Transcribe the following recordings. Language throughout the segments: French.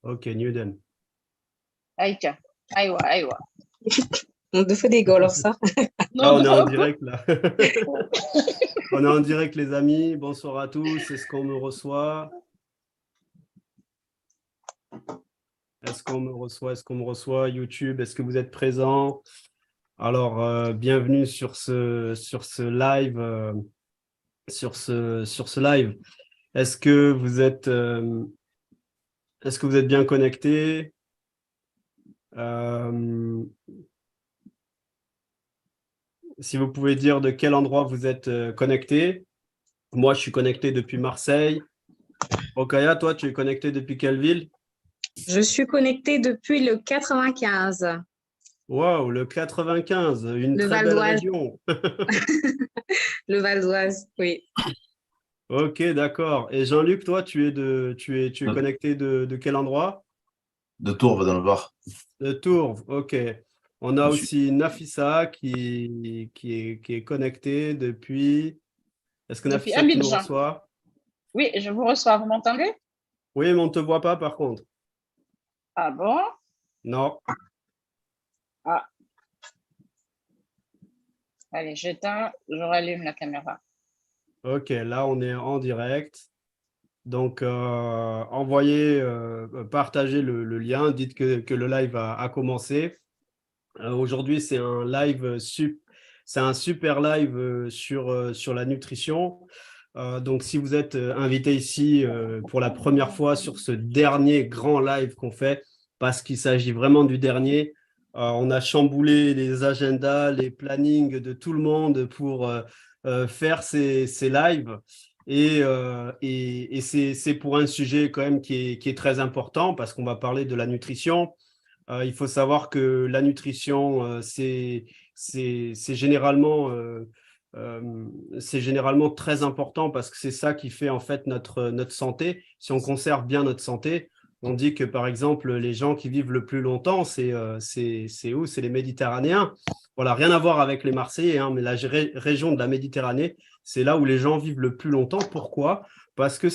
Ok, Newden. Aïcha. Aïwa, aïwa. dafa déggoo wolof sax. Ah, Non, on est en non. direct là. On est en direct, les amis. Bonsoir à tous. Est-ce qu'on me reçoit? Est-ce qu'on me reçoit? Est-ce qu'on me reçoit? YouTube, est-ce que vous êtes présents? Alors, bienvenue sur ce live. Sur ce live. Est-ce que vous êtes bien connectés? Si vous pouvez dire de quel endroit vous êtes connecté. Moi, je suis connecté depuis Marseille. Okaya, toi, tu es connecté depuis quelle ville? Je suis connectée depuis le 95, Waouh, le 95, une le très Val belle d'Oise. région. Le Val d'Oise, oui. Ok, d'accord. Et Jean-Luc, toi, tu es De, connecté de quel endroit? de Tours, dans le Var. De Tours, ok. On a Je suis- aussi Nafissa qui est connectée depuis... Est-ce que Depuis Nafissa, tu nous Abidjan. reçois? Oui, je vous reçois. Vous m'entendez? Oui, mais on ne te voit pas par contre. Ah bon? Non. Ah, allez, j'éteins, je rallume la caméra. Ok, là, on est en direct. Donc, envoyez, partagez le lien, dites que le live a commencé. Aujourd'hui, c'est un live, c'est un super live sur la nutrition. Donc, si vous êtes invité ici pour la première fois sur ce dernier grand live qu'on fait, parce qu'il s'agit vraiment du dernier, on a chamboulé les agendas, les plannings de tout le monde pour faire ces lives. Et c'est pour un sujet quand même qui est très important parce qu'on va parler de la nutrition. Il faut savoir que la nutrition, c'est généralement très important parce que c'est ça qui fait en fait notre santé. Si on conserve bien notre santé, on dit que par exemple, les gens qui vivent le plus longtemps, c'est où? C'est les Méditerranéens. Voilà, rien à voir avec les Marseillais, hein, mais la région de la Méditerranée, c'est là où les gens vivent le plus longtemps. Pourquoi? Parce que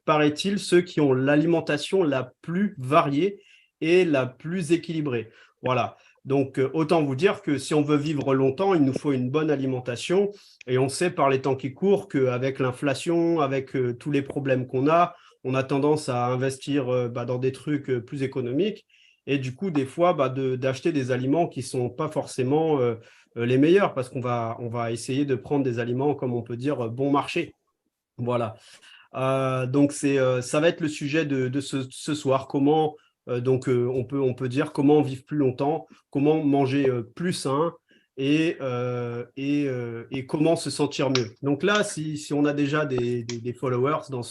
paraît-il, ceux qui ont l'alimentation la plus variée et la plus équilibrée. Voilà. Donc, autant vous dire que si on veut vivre longtemps, il nous faut une bonne alimentation. Et on sait par les temps qui courent qu'avec l'inflation, avec tous les problèmes qu'on a, on a tendance à investir dans des trucs plus économiques. Et du coup, des fois, d'acheter des aliments qui ne sont pas forcément les meilleurs parce on va essayer de prendre des aliments, comme on peut dire, bon marché. Voilà. Donc, ça va être le sujet de ce soir. Comment, on peut dire comment vivre plus longtemps, comment manger plus sain et comment se sentir mieux. Donc là, si on a déjà des followers dans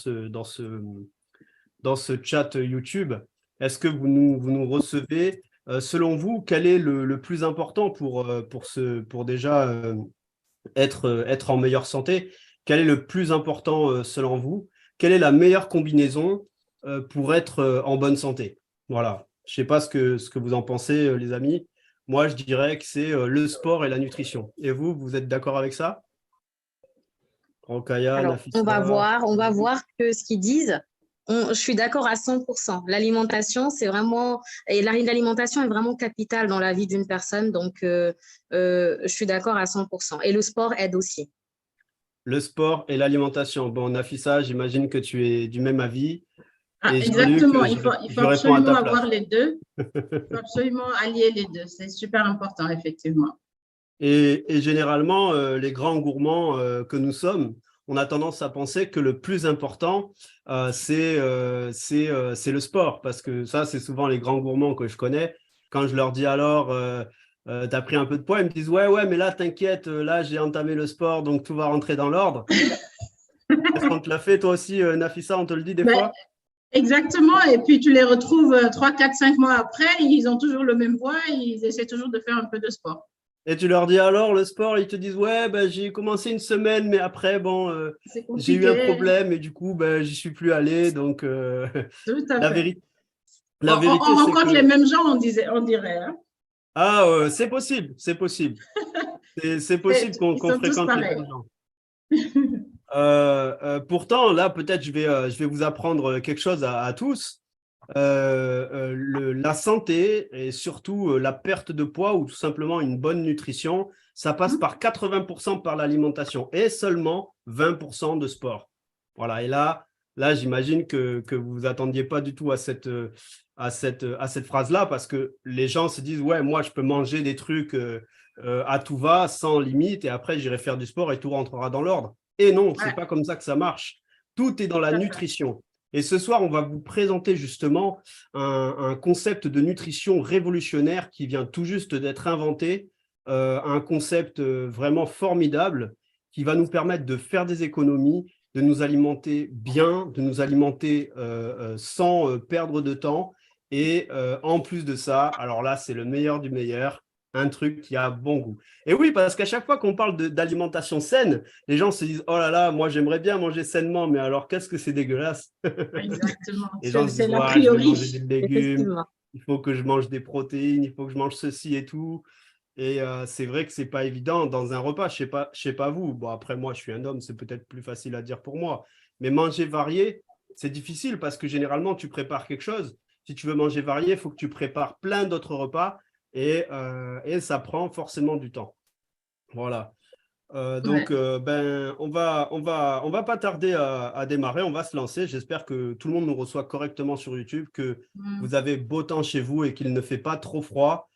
ce chat YouTube, est-ce que vous nous recevez? Selon vous, quel est le plus important pour déjà être en meilleure santé? Quel est le plus important selon vous? Quelle est la meilleure combinaison pour être en bonne santé? Voilà. Je ne sais pas ce que vous en pensez, les amis. Moi, je dirais que c'est le sport et la nutrition. Et vous, vous êtes d'accord avec ça? Rokaya, Alors, Nafissa. on va voir que ce qu'ils disent. Je suis d'accord à 100%. L'alimentation, c'est vraiment, et l'alimentation est vraiment capitale dans la vie d'une personne. Donc, je suis d'accord à 100%. Et le sport aide aussi. Le sport et l'alimentation. Bon, Nafissa, j'imagine que tu es du même avis. Ah, Et Jean-Luc, exactement, il je faut réponds à absolument ta place. avoir les deux. Il faut absolument allier les deux. C'est super important, effectivement. Et généralement, les grands gourmands que nous sommes, on a tendance à penser que le plus important, c'est le sport. Parce que ça, c'est souvent les grands gourmands que je connais. Quand je leur dis alors, tu as pris un peu de poids, ils me disent, ouais, mais là, t'inquiète, là, j'ai entamé le sport, donc tout va rentrer dans l'ordre. Est-ce qu'on te l'a fait, toi aussi, Nafissa, on te le dit des Ben, fois? exactement. Et puis, tu les retrouves 3, 4, 5 mois après, ils ont toujours le même poids, ils essaient toujours de faire un peu de sport. Et tu leur dis alors le sport, ils te disent ouais, ben, j'ai commencé une semaine, mais après, bon, C'est j'ai eu un compliqué. problème et du coup, ben, j'y suis plus allé. Donc, Tout à la, fait. véri- la On vérité, c'est rencontre les que mêmes gens, on dirait. Hein. ah, c'est possible, c'est possible. C'est possible Ils qu'on sont tous fréquente les pareils. mêmes gens. Pourtant, là, peut-être, je vais vous apprendre quelque chose à tous. la santé et surtout la perte de poids ou tout simplement une bonne nutrition, ça passe par 80% par l'alimentation et seulement 20% de sport. Voilà, et là j'imagine que vous vous attendiez pas du tout à cette phrase-là parce que les gens se disent « Ouais, moi, je peux manger des trucs à tout va, sans limite, et après, j'irai faire du sport et tout rentrera dans l'ordre. » Et non, c'est pas comme ça que ça marche. Tout est dans la nutrition. Et ce soir, on va vous présenter justement un concept de nutrition révolutionnaire qui vient tout juste d'être inventé, un concept vraiment formidable qui va nous permettre de faire des économies, de nous alimenter bien, de nous alimenter sans perdre de temps. Et en plus de ça, alors là, c'est le meilleur du meilleur, un truc qui a bon goût. Et oui, parce qu'à chaque fois qu'on parle d'alimentation saine, les gens se disent « Oh là là, moi j'aimerais bien manger sainement, mais alors qu'est-ce que c'est dégueulasse ?» Exactement. Les gens se C'est disent « la Ouais, je vais priori. manger des légumes, Effectivement. il faut que je mange des protéines, il faut que je mange ceci et tout. » Et c'est vrai que ce n'est pas évident dans un repas, je sais pas vous. Bon, après, moi, je suis un homme, c'est peut-être plus facile à dire pour moi. Mais manger varié, c'est difficile parce que généralement, tu prépares quelque chose. Si tu veux manger varié, il faut que tu prépares plein d'autres repas et ça prend forcément du temps. Voilà. Donc, on va pas tarder à démarrer, on va se lancer. J'espère que tout le monde nous reçoit correctement sur YouTube, que vous avez beau temps chez vous et qu'il ne fait pas trop froid.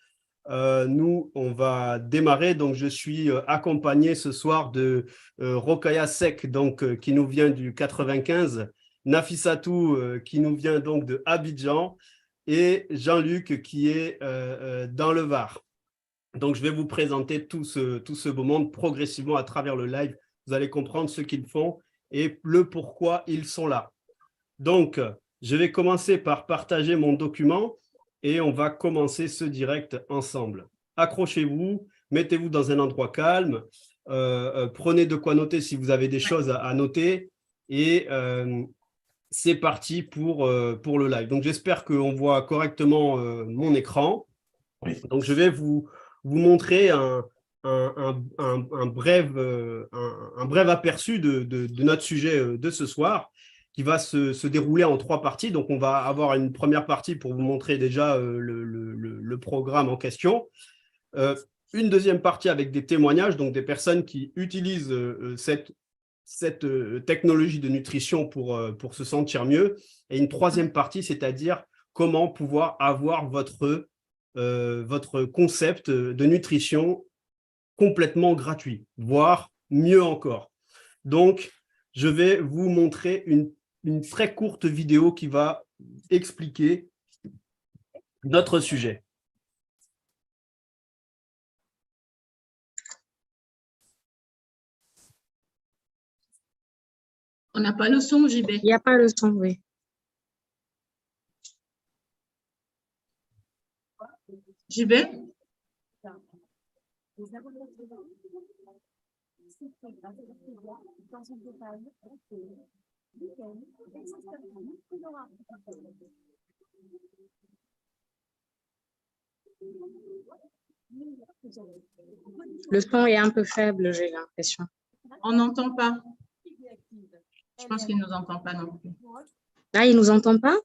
Nous, on va démarrer. Donc, je suis accompagné ce soir de Rokhaya Seck, donc, qui nous vient du 95, Nafissatou, qui nous vient donc de Abidjan, et Jean-Luc, qui est dans le Var. Donc, je vais vous présenter tout ce beau monde progressivement à travers le live. Vous allez comprendre ce qu'ils font et le pourquoi ils sont là. Donc, je vais commencer par partager mon document et on va commencer ce direct ensemble. Accrochez-vous, mettez-vous dans un endroit calme, prenez de quoi noter si vous avez des choses à noter et c'est parti pour le live. Donc, j'espère qu'on voit correctement mon écran. Oui. Donc, je vais vous montrer un bref aperçu de notre sujet de ce soir qui va se dérouler en 3 parties. Donc, on va avoir une première partie pour vous montrer déjà le programme en question. Une deuxième partie avec des témoignages, donc des personnes qui utilisent cette technologie de nutrition pour se sentir mieux. Et une troisième partie, c'est-à-dire comment pouvoir avoir votre concept de nutrition complètement gratuit, voire mieux encore. Donc, je vais vous montrer une très courte vidéo qui va expliquer notre sujet. On n'a pas le son, JB. Il n'y a pas le son, oui. JB? Le son est un peu faible, j'ai l'impression. On n'entend pas. Je pense qu'il ne nous entend pas non plus. Ah, il ne nous entend pas?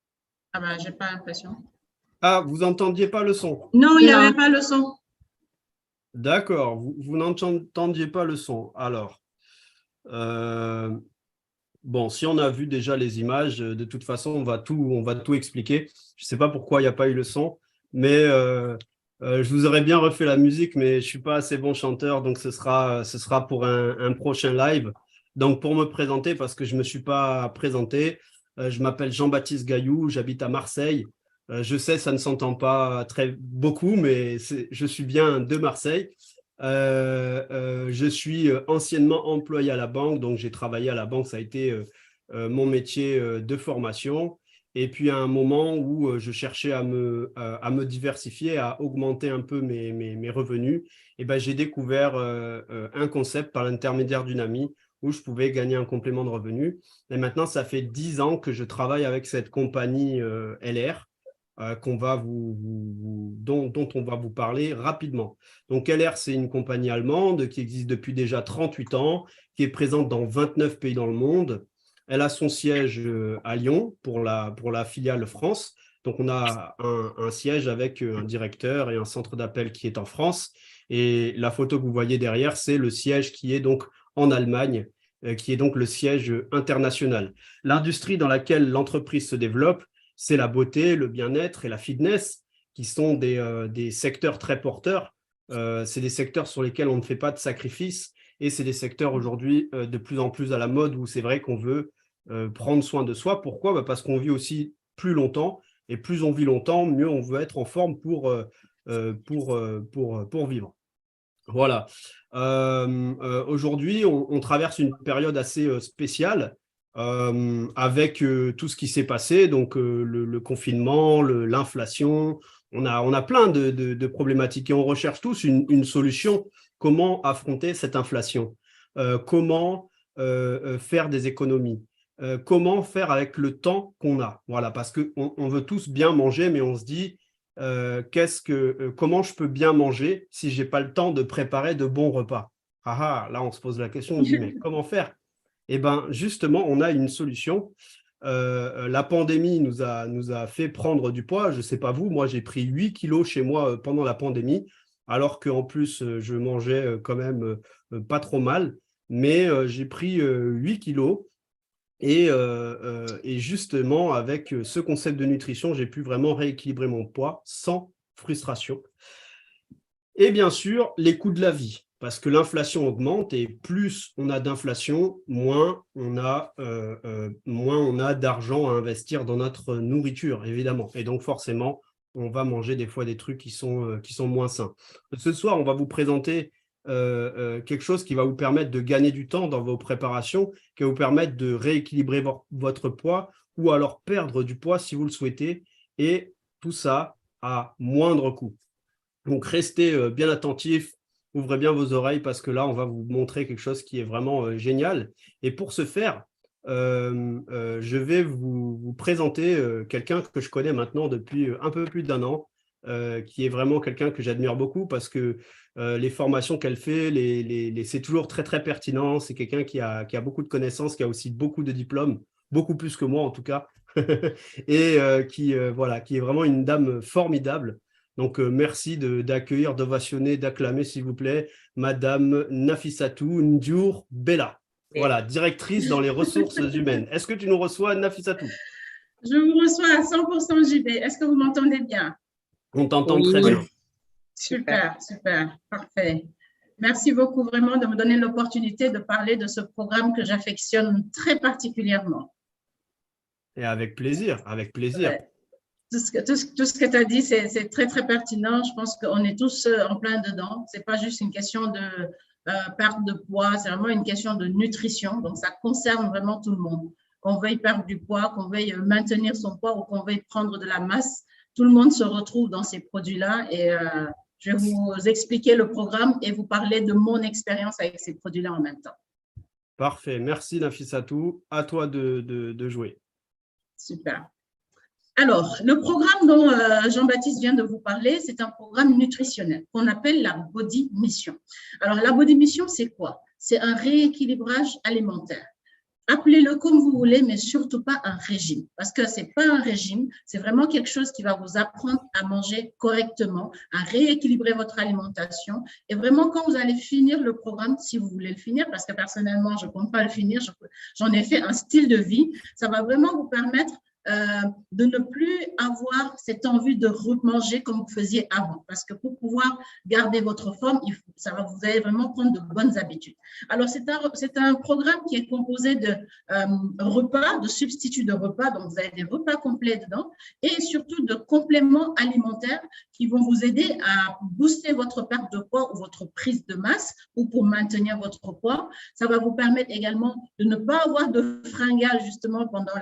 Ah ben, j'ai pas l'impression. Ah, vous n'entendiez pas le son? Non, il n'y Non. avait pas le son. D'accord, vous n'entendiez pas le son. Alors, bon, si on a vu déjà les images, de toute façon, on va tout expliquer. Je ne sais pas pourquoi il n'y a pas eu le son, mais je vous aurais bien refait la musique, mais je ne suis pas assez bon chanteur, donc ce sera pour un prochain live. Donc, pour me présenter, parce que je ne me suis pas présenté, je m'appelle Jean-Baptiste Gailloux, j'habite à Marseille. Je sais, ça ne s'entend pas beaucoup, mais je suis bien de Marseille. Je suis anciennement employé à la banque, donc j'ai travaillé à la banque, ça a été mon métier de formation. Et puis à un moment où je cherchais à me diversifier, à augmenter un peu mes revenus, et ben, j'ai découvert un concept par l'intermédiaire d'une amie où je pouvais gagner un complément de revenus. Et maintenant, ça fait 10 ans que je travaille avec cette compagnie LR. Dont on va vous parler rapidement. Donc LR, c'est une compagnie allemande qui existe depuis déjà 38 ans, qui est présente dans 29 pays dans le monde. Elle a son siège à Lyon pour la filiale France, Donc, on a un siège avec un directeur et un centre d'appel qui est en France. Et la photo que vous voyez derrière, c'est le siège qui est donc en Allemagne, qui est donc le siège international. L'industrie dans laquelle l'entreprise se développe, c'est la beauté, le bien-être et la fitness, qui sont des secteurs très porteurs. C'est des secteurs sur lesquels on ne fait pas de sacrifices et c'est des secteurs aujourd'hui de plus en plus à la mode où c'est vrai qu'on veut prendre soin de soi. Pourquoi? Parce qu'on vit aussi plus longtemps et plus on vit longtemps, mieux on veut être en forme pour vivre. Voilà. Aujourd'hui, on traverse une période assez spéciale avec tout ce qui s'est passé, donc le confinement, l'inflation. On a plein de problématiques et on recherche tous une solution. Comment affronter cette inflation? Comment faire des économies? Comment faire avec le temps qu'on a? Voilà, parce qu'on veut tous bien manger, mais on se dit comment je peux bien manger si je n'ai pas le temps de préparer de bons repas? Là, on se pose la question, on se dit, mais comment faire? Eh bien, justement, on a une solution. La pandémie nous a fait prendre du poids. Je ne sais pas vous, moi, j'ai pris 8 kilos chez moi pendant la pandémie, alors qu'en plus, je mangeais quand même pas trop mal. Mais j'ai pris 8 kilos. Et justement, avec ce concept de nutrition, j'ai pu vraiment rééquilibrer mon poids sans frustration. Et bien sûr, les coûts de la vie, parce que l'inflation augmente et plus on a d'inflation, moins on a d'argent à investir dans notre nourriture, évidemment. Et donc, forcément, on va manger des fois des trucs qui sont moins sains. Ce soir, on va vous présenter quelque chose qui va vous permettre de gagner du temps dans vos préparations, qui va vous permettre de rééquilibrer votre poids ou alors perdre du poids si vous le souhaitez, et tout ça à moindre coût. Donc, restez bien attentifs, ouvrez bien vos oreilles parce que là, on va vous montrer quelque chose qui est vraiment génial. Et pour ce faire, je vais vous présenter quelqu'un que je connais maintenant depuis un peu plus d'1 an, qui est vraiment quelqu'un que j'admire beaucoup parce que les formations qu'elle fait, c'est toujours très, très pertinent. C'est quelqu'un qui a beaucoup de connaissances, qui a aussi beaucoup de diplômes, beaucoup plus que moi en tout cas, et qui est vraiment une dame formidable. Donc, merci d'accueillir, d'ovationner, d'acclamer, s'il vous plaît, Madame Nafissatou Ndiour Bella. Voilà, directrice dans les ressources humaines. Est-ce que tu nous reçois, Nafissatou? Je vous reçois à 100% JB. Est-ce que vous m'entendez bien? On t'entend très bien. Super, super, parfait. Merci beaucoup vraiment de me donner l'opportunité de parler de ce programme que j'affectionne très particulièrement. Et avec plaisir, avec plaisir. Ouais. Tout ce que tu as dit, c'est très, très pertinent. Je pense qu'on est tous en plein dedans. Ce n'est pas juste une question de perte de poids, c'est vraiment une question de nutrition. Donc, ça concerne vraiment tout le monde. Qu'on veuille perdre du poids, qu'on veuille maintenir son poids ou qu'on veuille prendre de la masse, tout le monde se retrouve dans ces produits-là. Et je vais vous expliquer le programme et vous parler de mon expérience avec ces produits-là en même temps. Parfait. Merci, Nafissatou. À toi de jouer. Super. Alors, le programme dont Jean-Baptiste vient de vous parler, c'est un programme nutritionnel qu'on appelle la Body Mission. Alors, la Body Mission, c'est quoi? C'est un rééquilibrage alimentaire. Appelez-le comme vous voulez, mais surtout pas un régime. Parce que ce n'est pas un régime, c'est vraiment quelque chose qui va vous apprendre à manger correctement, à rééquilibrer votre alimentation. Et vraiment, quand vous allez finir le programme, si vous voulez le finir, parce que personnellement, je ne compte pas le finir, j'en ai fait un style de vie, ça va vraiment vous permettre de ne plus avoir cette envie de remanger comme vous faisiez avant. Parce que pour pouvoir garder votre forme, vous allez vraiment prendre de bonnes habitudes. Alors, c'est un programme qui est composé de repas, de substituts de repas. Donc, vous avez des repas complets dedans et surtout de compléments alimentaires qui vont vous aider à booster votre perte de poids ou votre prise de masse ou pour maintenir votre poids. Ça va vous permettre également de ne pas avoir de fringales justement pendant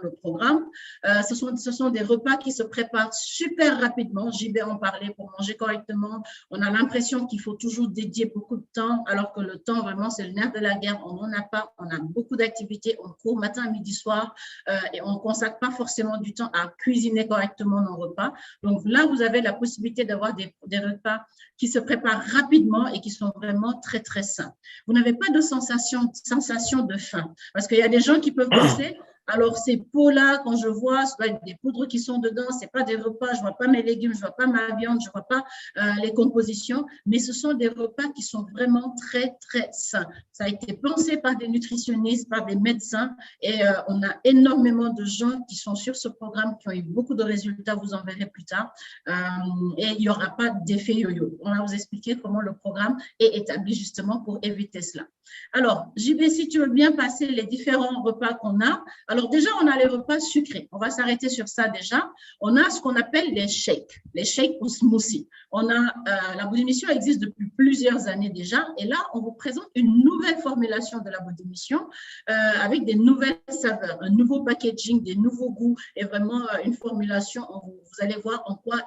le programme. Ce sont des repas qui se préparent super rapidement. JB en parlait, pour manger correctement. On a l'impression qu'il faut toujours dédier beaucoup de temps, alors que le temps, vraiment, c'est le nerf de la guerre. On n'en a pas. On a beaucoup d'activités. On court matin, midi, soir et on ne consacre pas forcément du temps à cuisiner correctement nos repas. Donc là, vous avez la possibilité d'avoir des repas qui se préparent rapidement et qui sont vraiment très, très sains. Vous n'avez pas de sensation de faim parce qu'il y a des gens qui peuvent penser Alors, ces pots-là, quand je vois des poudres qui sont dedans, ce n'est pas des repas, je ne vois pas mes légumes, je ne vois pas ma viande, je ne vois pas les compositions, mais ce sont des repas qui sont vraiment très, très sains. Ça a été pensé par des nutritionnistes, par des médecins, et on a énormément de gens qui sont sur ce programme, qui ont eu beaucoup de résultats, vous en verrez plus tard, et il n'y aura pas d'effet yo-yo. On va vous expliquer comment le programme est établi justement pour éviter cela. Alors, JB, si tu veux bien passer les différents repas qu'on a. Alors déjà, on a les repas sucrés. On va s'arrêter sur ça déjà. On a ce qu'on appelle les shakes ou smoothies. La body mission existe depuis plusieurs années déjà. Et là, on vous présente une nouvelle formulation de la body mission avec des nouvelles saveurs, un nouveau packaging, des nouveaux goûts et vraiment une formulation. Vous allez voir en quoi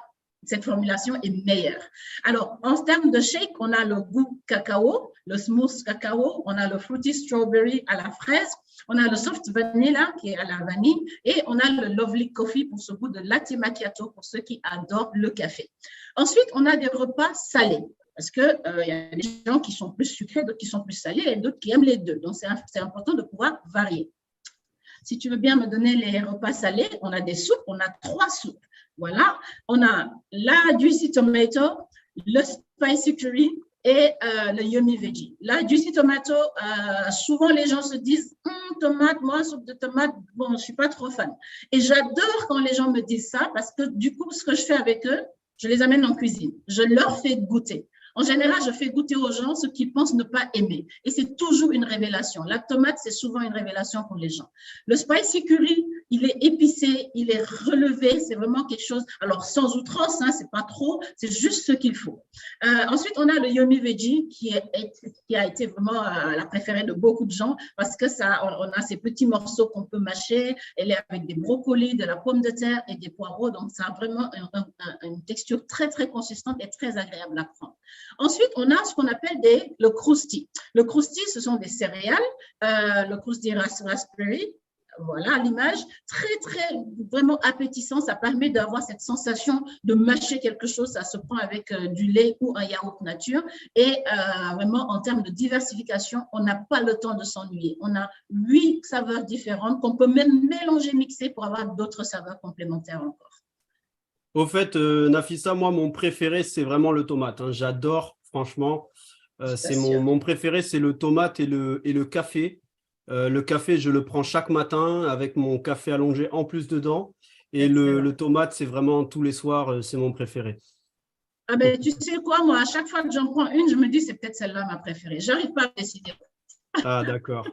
cette formulation est meilleure. Alors, en termes de shake, on a le goût cacao, le smooth cacao, on a le fruity strawberry à la fraise, on a le soft vanilla qui est à la vanille et on a le lovely coffee pour ce goût de latte macchiato pour ceux qui adorent le café. Ensuite, on a des repas salés. Parce qu'il y a des gens qui sont plus sucrés, d'autres qui sont plus salés et d'autres qui aiment les deux. Donc, c'est important de pouvoir varier. Si tu veux bien me donner les repas salés, on a des soupes, on a 3 soupes. Voilà, on a la juicy tomato, le spicy curry et le yummy veggie. La juicy tomato, souvent les gens se disent tomate, moi, soupe de tomate, bon, je ne suis pas trop fan. Et j'adore quand les gens me disent ça parce que du coup, ce que je fais avec eux, je les amène en cuisine. Je leur fais goûter. En général, je fais goûter aux gens ce qu'ils pensent ne pas aimer. Et c'est toujours une révélation. La tomate, c'est souvent une révélation pour les gens. Le spicy curry, il est épicé, il est relevé. C'est vraiment quelque chose, alors sans outrance, hein, c'est pas trop, c'est juste ce qu'il faut. Ensuite, on a le yummy veggie qui a été vraiment la préférée de beaucoup de gens parce que on a ces petits morceaux qu'on peut mâcher. Elle est avec des brocolis, de la pomme de terre et des poireaux. Donc, ça a vraiment une texture très, très consistante et très agréable à prendre. Ensuite, on a ce qu'on appelle le crousti. Le crousti, ce sont des céréales, le crousti raspberry, voilà l'image, très, très, vraiment appétissant. Ça permet d'avoir cette sensation de mâcher quelque chose. Ça se prend avec du lait ou un yaourt nature. Et vraiment, en termes de diversification, on n'a pas le temps de s'ennuyer. On a 8 saveurs différentes qu'on peut même mélanger, mixer pour avoir d'autres saveurs complémentaires encore. Au fait, Nafissa, moi, mon préféré, c'est vraiment le tomate, hein. J'adore, franchement. C'est mon préféré, c'est le tomate et le café. Le café, je le prends chaque matin avec mon café allongé en plus dedans. Et le tomate, c'est vraiment tous les soirs, c'est mon préféré. Ah ben, tu sais quoi, moi, à chaque fois que j'en prends une, je me dis, c'est peut-être celle-là ma préférée. Je n'arrive pas à décider. Ah, d'accord.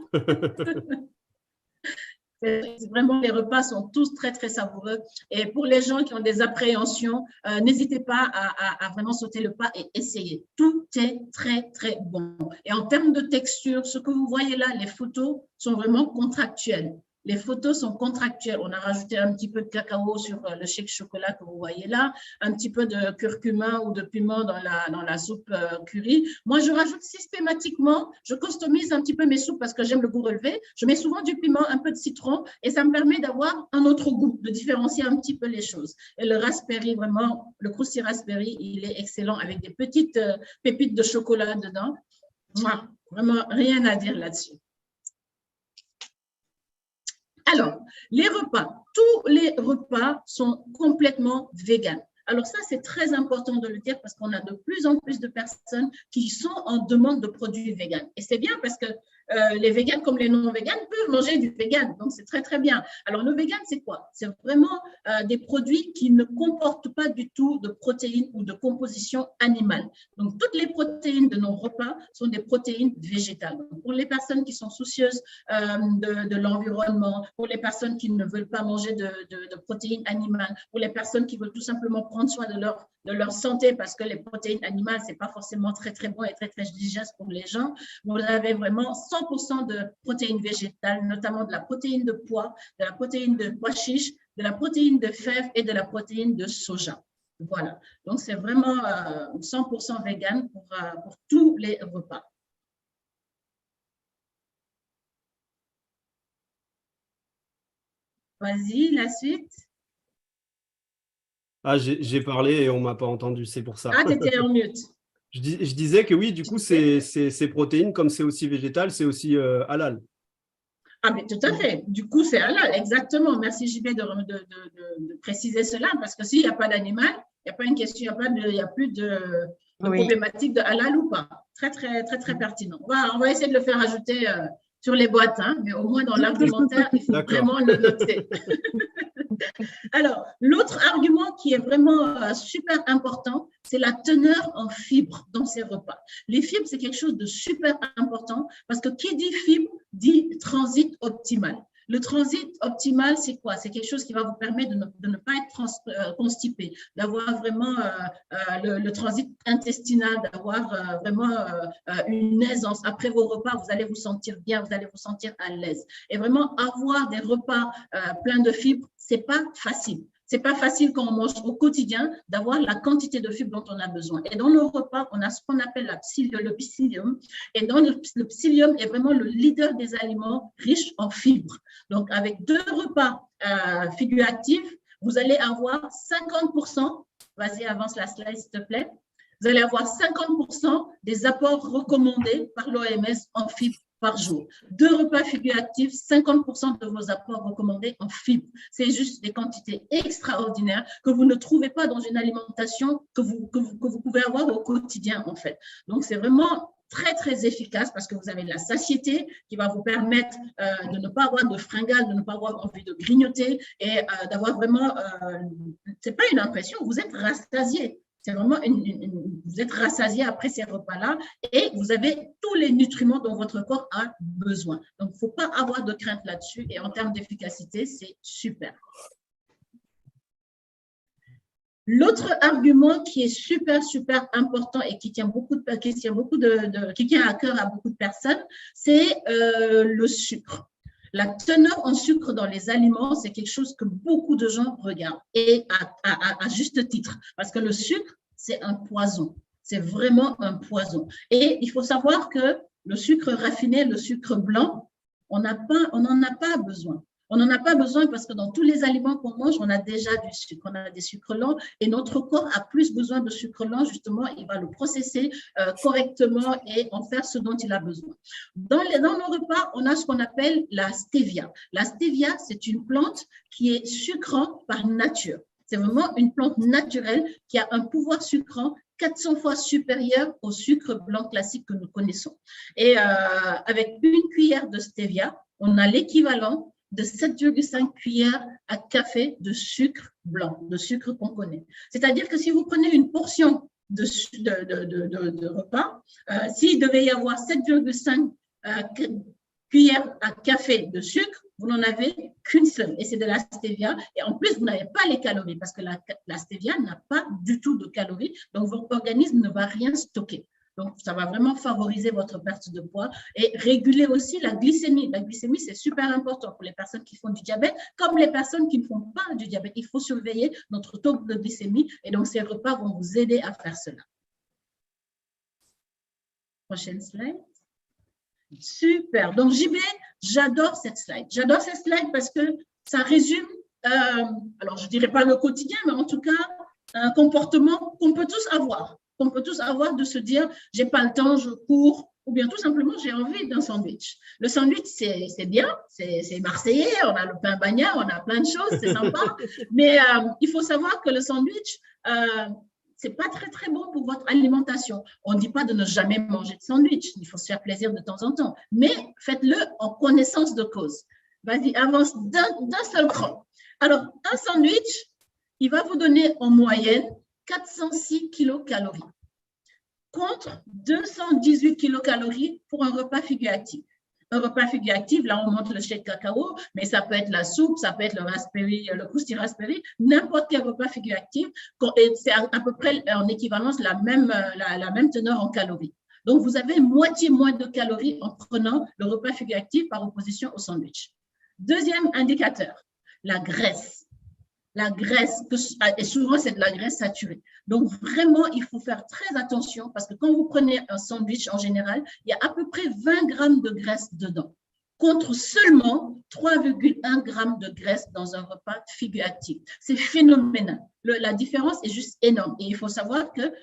Vraiment, les repas sont tous très, très savoureux. Et pour les gens qui ont des appréhensions, n'hésitez pas à vraiment sauter le pas et essayer. Tout est très, très bon. Et en termes de texture, ce que vous voyez là, les photos sont vraiment contractuelles. Les photos sont contractuelles. On a rajouté un petit peu de cacao sur le shake chocolat que vous voyez là, un petit peu de curcuma ou de piment dans la soupe curry. Moi, je rajoute systématiquement, je customise un petit peu mes soupes parce que j'aime le goût relevé. Je mets souvent du piment, un peu de citron et ça me permet d'avoir un autre goût, de différencier un petit peu les choses. Et le raspberry, vraiment, le crousti raspberry, il est excellent avec des petites pépites de chocolat dedans. Vraiment, rien à dire là-dessus. Alors, les repas, tous les repas sont complètement véganes. Alors ça, c'est très important de le dire parce qu'on a de plus en plus de personnes qui sont en demande de produits véganes. Et c'est bien parce que les véganes comme les non-véganes peuvent manger du vegan, donc c'est très, très bien. Alors, le vegan, c'est quoi? C'est vraiment des produits qui ne comportent pas du tout de protéines ou de composition animale. Donc, toutes les protéines de nos repas sont des protéines végétales. Donc, pour les personnes qui sont soucieuses de l'environnement, pour les personnes qui ne veulent pas manger de protéines animales, pour les personnes qui veulent tout simplement prendre soin de leur santé parce que les protéines animales, ce n'est pas forcément très, très bon et très, très digeste pour les gens. Vous avez vraiment 100% de protéines végétales, notamment de la protéine de pois, de la protéine de pois chiche, de la protéine de fèves et de la protéine de soja. Voilà. Donc, c'est vraiment 100% vegan pour tous les repas. Vas-y, la suite. Ah, j'ai parlé et on ne m'a pas entendu, c'est pour ça. Ah, tu étais en mute. Je disais que oui, du coup, ces protéines, comme c'est aussi végétal, c'est aussi halal. Ah, mais tout à fait. Du coup, c'est halal, exactement. Merci JB de préciser cela, parce que s'il n'y a pas d'animal, il n'y a pas une question, il n'y a plus de problématique de halal ou pas. Très, très, très, très pertinent. On va essayer de le faire ajouter sur les boîtes, hein, mais au moins dans l'argumentaire, il faut vraiment le noter. Alors, l'autre argument qui est vraiment super important, c'est la teneur en fibres dans ces repas. Les fibres, c'est quelque chose de super important parce que qui dit fibre dit transit optimal. Le transit optimal, c'est quoi? C'est quelque chose qui va vous permettre de ne pas être constipé, d'avoir vraiment le transit intestinal, d'avoir vraiment une aisance. Après vos repas, vous allez vous sentir bien, vous allez vous sentir à l'aise. Et vraiment, avoir des repas pleins de fibres, c'est pas facile. C'est pas facile quand on mange au quotidien d'avoir la quantité de fibres dont on a besoin. Et dans nos repas, on a ce qu'on appelle le psyllium. Et dans le psyllium est vraiment le leader des aliments riches en fibres. Donc, avec 2 repas figures actives, vous allez avoir 50%. Vas-y, avance la slide, s'il te plaît. Vous allez avoir 50% des apports recommandés par l'OMS en fibres par jour. 2 repas figures actives, 50% de vos apports recommandés en fibres. C'est juste des quantités extraordinaires que vous ne trouvez pas dans une alimentation que vous pouvez avoir au quotidien, en fait. Donc, c'est vraiment très, très efficace parce que vous avez de la satiété qui va vous permettre de ne pas avoir de fringales, de ne pas avoir envie de grignoter et d'avoir vraiment, c'est pas une impression, vous êtes rassasié. C'est vraiment vous êtes rassasié après ces repas-là et vous avez tous les nutriments dont votre corps a besoin. Donc, il ne faut pas avoir de crainte là-dessus et en termes d'efficacité, c'est super. L'autre argument qui est super, super important et qui tient à cœur à beaucoup de personnes, c'est le sucre. La teneur en sucre dans les aliments, c'est quelque chose que beaucoup de gens regardent et à juste titre, parce que le sucre, c'est un poison. C'est vraiment un poison. Et il faut savoir que le sucre raffiné, le sucre blanc, on n'en a pas besoin. On n'en a pas besoin parce que dans tous les aliments qu'on mange, on a déjà du sucre, on a des sucres lents et notre corps a plus besoin de sucre lent, justement, il va le processer correctement et en faire ce dont il a besoin. Dans nos repas, on a ce qu'on appelle la stevia. La stevia, c'est une plante qui est sucrante par nature. C'est vraiment une plante naturelle qui a un pouvoir sucrant 400 fois supérieur au sucre blanc classique que nous connaissons. Et avec une cuillère de stevia, on a l'équivalent de 7,5 cuillères à café de sucre blanc, de sucre qu'on connaît. C'est-à-dire que si vous prenez une portion de repas, s'il devait y avoir 7,5 cuillères à café de sucre, vous n'en avez qu'une seule et c'est de la stevia. Et en plus, vous n'avez pas les calories parce que la stevia n'a pas du tout de calories. Donc, votre organisme ne va rien stocker. Donc, ça va vraiment favoriser votre perte de poids et réguler aussi la glycémie. La glycémie, c'est super important pour les personnes qui font du diabète, comme les personnes qui ne font pas du diabète. Il faut surveiller notre taux de glycémie et donc ces repas vont vous aider à faire cela. Prochaine slide. Super. Donc, JB, j'adore cette slide. J'adore cette slide parce que ça résume, alors je ne dirais pas le quotidien, mais en tout cas, un comportement qu'on peut tous avoir. Qu'on peut tous avoir de se dire, j'ai pas le temps, je cours, ou bien tout simplement, j'ai envie d'un sandwich. Le sandwich, c'est bien, c'est marseillais, on a le pain bagnat, on a plein de choses, c'est sympa, mais il faut savoir que le sandwich, c'est pas très, très bon pour votre alimentation. On ne dit pas de ne jamais manger de sandwich, il faut se faire plaisir de temps en temps, mais faites-le en connaissance de cause. Vas-y, avance d'un seul cran. Alors, un sandwich, il va vous donner en moyenne 406 kilocalories contre 218 kilocalories pour un repas figure active. Un repas figure active, là, on montre le shake cacao, mais ça peut être la soupe, ça peut être le raspberry, le croustillant raspberry, n'importe quel repas figure active, c'est à peu près en équivalence la même teneur en calories. Donc, vous avez moitié moins de calories en prenant le repas figure active par opposition au sandwich. Deuxième indicateur, la graisse. La graisse, et souvent c'est de la graisse saturée. Donc vraiment, il faut faire très attention parce que quand vous prenez un sandwich en général, il y a à peu près 20 grammes de graisse dedans, contre seulement 3,1 grammes de graisse dans un repas figure active. C'est phénoménal. La différence est juste énorme et il faut savoir que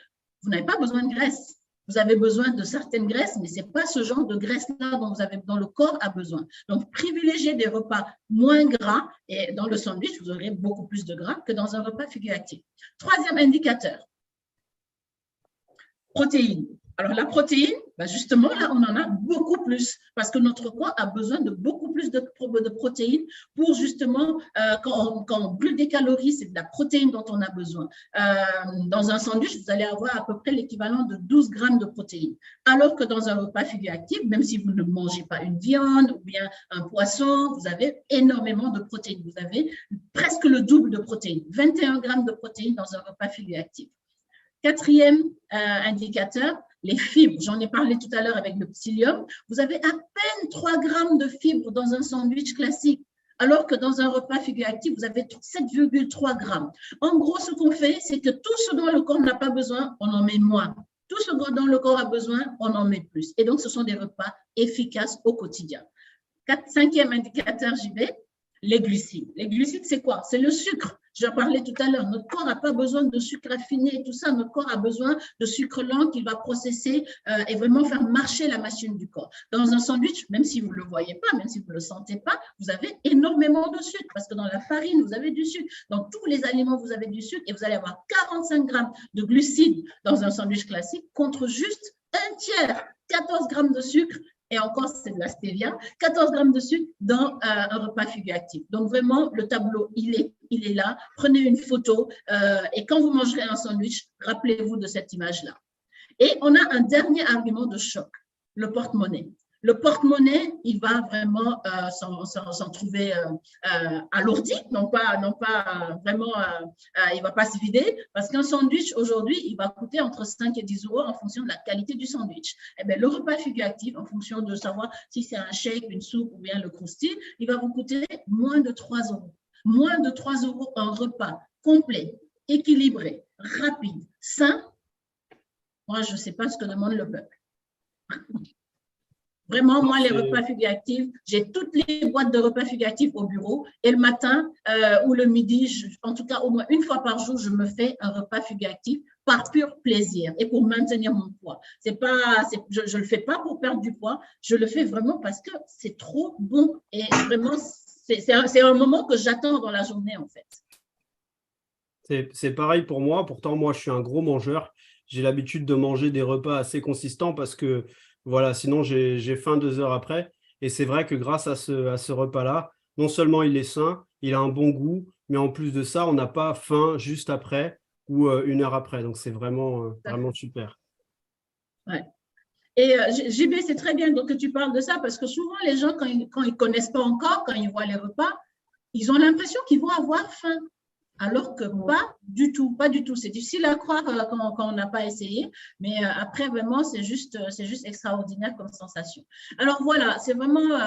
vous n'avez pas besoin de graisse. Vous avez besoin de certaines graisses, mais ce n'est pas ce genre de graisse-là dont le corps a besoin. Donc, privilégiez des repas moins gras et dans le sandwich, vous aurez beaucoup plus de gras que dans un repas figure active. Troisième indicateur, protéines. Alors, la protéine, justement, là, on en a beaucoup plus parce que notre corps a besoin de beaucoup plus de protéines pour justement, quand on brûle des calories, c'est de la protéine dont on a besoin. Dans un sandwich, vous allez avoir à peu près l'équivalent de 12 grammes de protéines. Alors que dans un repas figure active, même si vous ne mangez pas une viande ou bien un poisson, vous avez énormément de protéines. Vous avez presque le double de protéines, 21 grammes de protéines dans un repas figure active. Quatrième indicateur, les fibres. J'en ai parlé tout à l'heure avec le psyllium. Vous avez à peine 3 grammes de fibres dans un sandwich classique, alors que dans un repas figure active, vous avez 7,3 grammes. En gros, ce qu'on fait, c'est que tout ce dont le corps n'a pas besoin, on en met moins. Tout ce dont le corps a besoin, on en met plus. Et donc, ce sont des repas efficaces au quotidien. Cinquième indicateur, JB, les glucides. Les glucides, c'est quoi? C'est le sucre. J'en parlais tout à l'heure. Notre corps n'a pas besoin de sucre raffiné et tout ça. Notre corps a besoin de sucre lent qu'il va processer et vraiment faire marcher la machine du corps. Dans un sandwich, même si vous ne le voyez pas, même si vous ne le sentez pas, vous avez énormément de sucre parce que dans la farine, vous avez du sucre. Dans tous les aliments, vous avez du sucre et vous allez avoir 45 grammes de glucides dans un sandwich classique contre juste un tiers, 14 grammes de sucre. Et encore, c'est de la stevia, 14 grammes de sucre dans un repas figure active. Donc, vraiment, le tableau, il est là. Prenez une photo et quand vous mangerez un sandwich, rappelez-vous de cette image-là. Et on a un dernier argument de choc, le porte-monnaie. Le porte-monnaie, il va vraiment s'en trouver alourdi, non pas vraiment, il ne va pas se vider, parce qu'un sandwich, aujourd'hui, il va coûter entre 5 et 10 euros en fonction de la qualité du sandwich. Eh bien, le repas figure active, en fonction de savoir si c'est un shake, une soupe ou bien le croustille, il va vous coûter moins de 3 euros. Moins de 3 euros un repas complet, équilibré, rapide, sain. Moi, je ne sais pas ce que demande le peuple. Vraiment, moi, les repas figure active, j'ai toutes les boîtes de repas figure active au bureau et le matin ou le midi, en tout cas au moins une fois par jour, je me fais un repas figure active par pur plaisir et pour maintenir mon poids. Je ne le fais pas pour perdre du poids, je le fais vraiment parce que c'est trop bon et vraiment, c'est un moment que j'attends dans la journée en fait. C'est pareil pour moi. Pourtant, moi, je suis un gros mangeur. J'ai l'habitude de manger des repas assez consistants parce que voilà, sinon j'ai faim 2 heures après. Et c'est vrai que grâce à ce repas-là, non seulement il est sain, il a un bon goût, mais en plus de ça, on n'a pas faim juste après ou 1 heure après. Donc, c'est vraiment super. Ouais. Et JB, c'est très bien donc, que tu parles de ça parce que souvent, les gens, quand ils ne connaissent pas encore, quand ils voient les repas, ils ont l'impression qu'ils vont avoir faim. Alors que pas du tout, pas du tout. C'est difficile à croire quand on n'a pas essayé, mais après, vraiment, c'est juste extraordinaire comme sensation. Alors voilà, c'est vraiment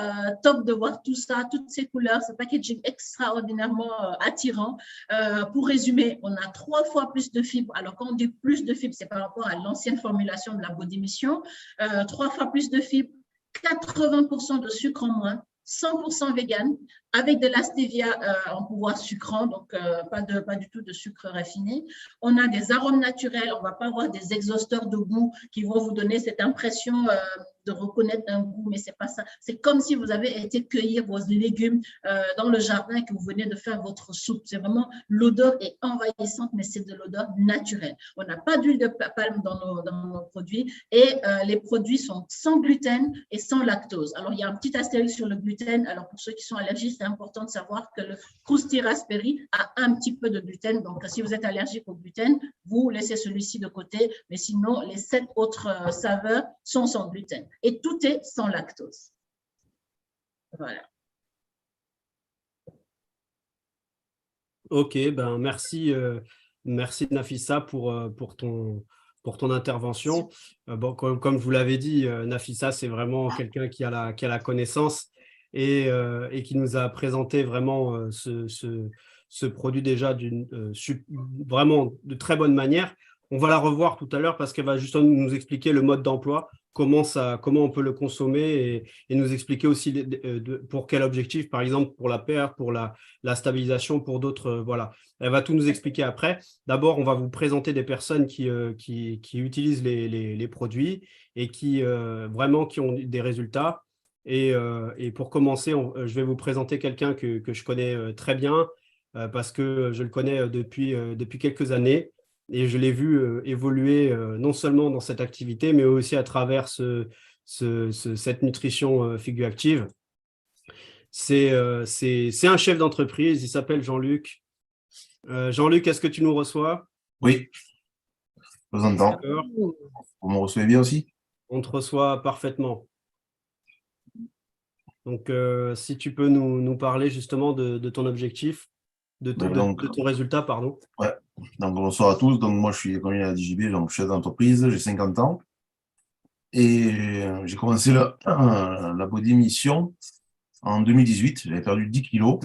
top de voir tout ça, toutes ces couleurs, ce packaging extraordinairement attirant. Pour résumer, on a 3 fois plus de fibres. Alors quand on dit plus de fibres, c'est par rapport à l'ancienne formulation de la Body Mission. 3 fois plus de fibres, 80% de sucre en moins, 100% vegan, avec de la stevia en pouvoir sucrant, donc pas du tout de sucre raffiné. On a des arômes naturels, on ne va pas avoir des exhausteurs de goût qui vont vous donner cette impression de reconnaître un goût, mais ce n'est pas ça. C'est comme si vous avez été cueillir vos légumes dans le jardin et que vous venez de faire votre soupe. C'est vraiment, l'odeur est envahissante, mais c'est de l'odeur naturelle. On n'a pas d'huile de palme dans nos produits et les produits sont sans gluten et sans lactose. Alors, il y a un petit astérisque sur le gluten. Alors, pour ceux qui sont allergiques, c'est important de savoir que le Krusty Raspberry a un petit peu de gluten. Donc, si vous êtes allergique au gluten, vous laissez celui-ci de côté. Mais sinon, les 7 autres saveurs sont sans gluten. Et tout est sans lactose. Voilà. Ok, ben merci Nafissa pour ton intervention. Bon, comme vous l'avez dit, Nafissa, c'est vraiment quelqu'un qui a la connaissance et qui nous a présenté vraiment ce produit déjà vraiment de très bonne manière. on va la revoir tout à l'heure parce qu'elle va justement nous expliquer le mode d'emploi, comment on peut le consommer et nous expliquer aussi pour quel objectif, par exemple pour la perte, pour la stabilisation, pour d'autres. Voilà. Elle va tout nous expliquer après. D'abord, on va vous présenter des personnes qui utilisent les produits et qui vraiment qui ont des résultats. Et pour commencer, je vais vous présenter quelqu'un que je connais très bien parce que je le connais depuis quelques années et je l'ai vu évoluer non seulement dans cette activité, mais aussi à travers cette nutrition Figu Active. C'est un chef d'entreprise, il s'appelle Jean-Luc. Jean-Luc, est-ce que tu nous reçois? Oui, je vous entends. D'accord. Vous me recevez bien aussi? On te reçoit parfaitement. Donc, si tu peux nous parler justement de ton objectif, de ton résultat, pardon. Ouais, donc bonsoir à tous. Donc, moi, je suis économiste à DJB, donc chef d'entreprise, j'ai 50 ans. Et j'ai commencé la body mission en 2018. J'avais perdu 10 kilos